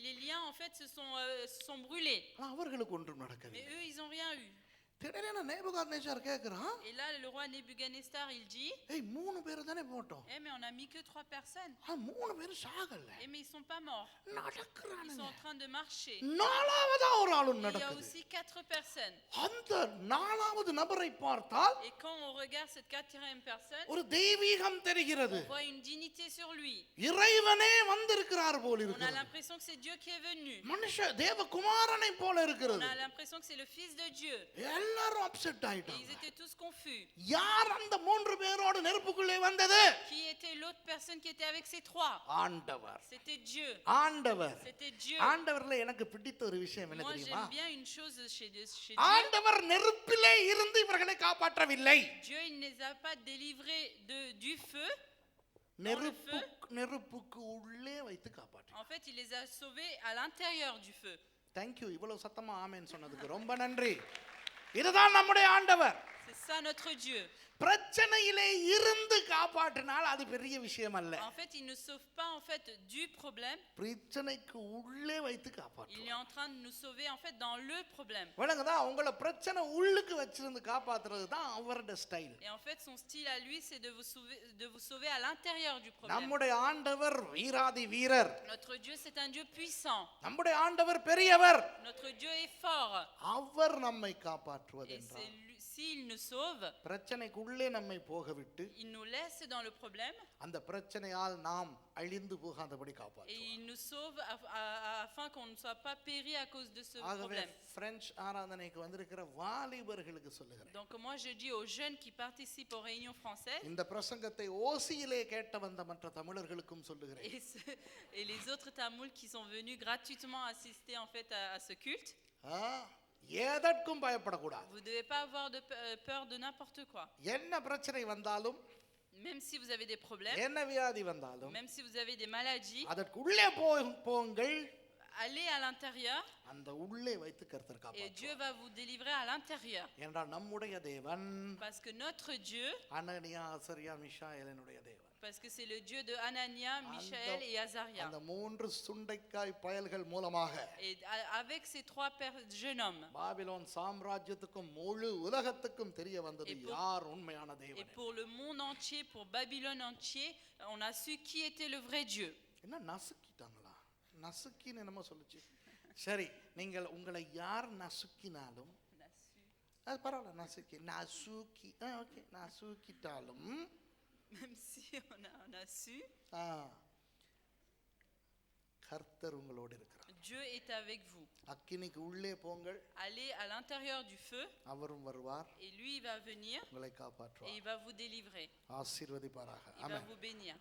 les liens, en fait, se sont brûlés. ஆனா அவர்களுக்கு ஒன்றும் Mais நடக்கவில்லை. eux, ils n'ont rien eu. திடீரென நேபுகாத்நேச்சார் கேக்குறான், Et là, le roi Nebuchadnezzar, il dit, ஏய், மூணு பேரை தானே போட்டோம், eh, mais on a mis que 3 personnes. மூணு பேரும் சாகல, Eh, mais ils sont pas morts. Ils நடக்கிறானுங்க. sont en train de marcher. நாலாவதா ஒரு ஆளும் Il y a நடக்குது. aussi 4 personnes. அந்த நாலாவது நபரை பார்த்தால் Et quand on regarde cette 4e personne, ஒரு தெய்வீகம் தெரிகிறது. on voit une dignité sur lui. இறைவனே வந்திருக்கிறார் போல் On a இருக்கிறது. l'impression que c'est Dieu qui est venu. மனுஷ தேவகுமாரனை போல On இருக்கிறது. a l'impression que c'est le Fils de Dieu. எல்லாரும் upset Et ஆயிட்டாங்க. ils étaient tous confus. யார் அந்த மூன்று பேரோடு நெருப்புக்குள்ளே வந்தது? Qui était l'autre personne qui était avec ces 3? ஆண்டவர். C'était Dieu. ஆண்டவர். C'était Dieu. ஆண்டவர்ல எனக்கு பிடித்த ஒரு விஷயம் என்ன Moi, தெரியுமா? j'aime bien une chose chez Dieu. ஆண்டவர் நெருப்பிலே இருந்து இவர்களை காப்பாற்றவில்லை. Dieu, il ne les a pas délivrés du feu. நெருப்புக்கு உள்ளே வைத்து காப்பாற்ற. En fait, il les a sauvés à l'intérieur du feu. Thank you. இவ்வளவு சத்தமா ஆமென் சொன்னதுக்கு ரொம்ப நன்றி. இதுதான் நம்முடைய ஆண்டவர். C'est ça notre Dieu. பிரச்சனையிலே இருந்து காப்பாற்றினால் அது பெரிய விஷயம் அல்ல. En fait, il ne sauve pas en fait du problème. பிரச்சனைக்கு உள்ளே வைத்து Il காப்பாற்றுவார். est en train de nous sauver en fait dans le problème. விளங்குதா? உங்களை பிரச்சனை உள்ளுக்கு வச்சிருந்து காப்பாத்துறது தான் அவரோட style. Et en fait, son style à lui, c'est de vous sauver à l'intérieur du problème. நம்முடைய ஆண்டவர் வீராதி வீரர். Notre Dieu, c'est un Dieu puissant. நம்முடைய ஆண்டவர் பெரியவர். Notre Dieu est fort. அவர் நம்மை காப்பாற்றுவது Et என்றால் s'il nous sauve, பிரச்சனைக்குள்ளே நம்மை போக விட்டு il nous laisse dans le problème அந்த பிரச்சனையால் நாம் அழிந்து போகாதபடி et காப்பாற்றுவார். il nous sauve afin qu'on ne soit pas péri à cause de ce ஆகவே problème. பிரெஞ்சு ஆராதனைக்கு வந்திருக்கிற வாலிபர்களுக்கு சொல்லுகிறேன், Donc moi je dis aux jeunes qui participent aux réunions françaises இந்த பிரசங்கத்தை ஓசியிலே கேட்ட வந்த மற்ற தமிழர்களுக்கும் சொல்லுகிறேன், et les autres Tamouls qui sont venus gratuitement assister en fait à ce culte, எதற்கும் பயப்படக்கூடாது. vous ne devez pas avoir peur de n'importe quoi. என்ன பிரச்சனை வந்தாலும், Même si vous avez des problèmes, என்ன வியாதி வந்தாலும், même si vous avez des maladies, அதற்குள்ளே போங்கள், allez à l'intérieur அந்த உள்ளே வைத்து கர்த்தர் et காப்பாற்றுவார். Dieu va vous délivrer à l'intérieur. என்றால் நம்முடைய தேவன் Parce que notre Dieu, அனனியா அசரியா மிஷாயேலினுடைய தேவன். parce que c'est le Dieu de Anania, Michaël et Azaria. அந்த 3 சுண்டைக்காய் பயல்கள் மூலமாக Et avec ces 3 jeunes hommes, Babylon சாம்ராஜ்யத்துக்கும் முழு உலகத்துக்கும் தெரிய வந்தது யார் உண்மையான et தேவன். pour le monde entier, pour Babylone entier, on a su qui était le vrai Dieu. என்ன நசுக்கிட்டாங்களா? நசுக்கின்னு என்னமோ சொல்லுச்சு. சரி, நீங்கள் உங்களை யார் நசுக்கினாலும் அது பரவாயில்ல, நசுக்கி okay, நசுக்கிட்டாலும் Même si on a su, கர்த்தர் உங்களோடு இருக்கிறார். Dieu est avec vous. அக்கினிக்கு உள்ளே போங்கள், Allez à l'intérieur du feu அவரும் வருவார், et lui il va venir உங்களை et காப்பாற்றுவார். il va vous délivrer. ஆசீர்வதிப்பாராக. Il va ஆமென். vous bénir.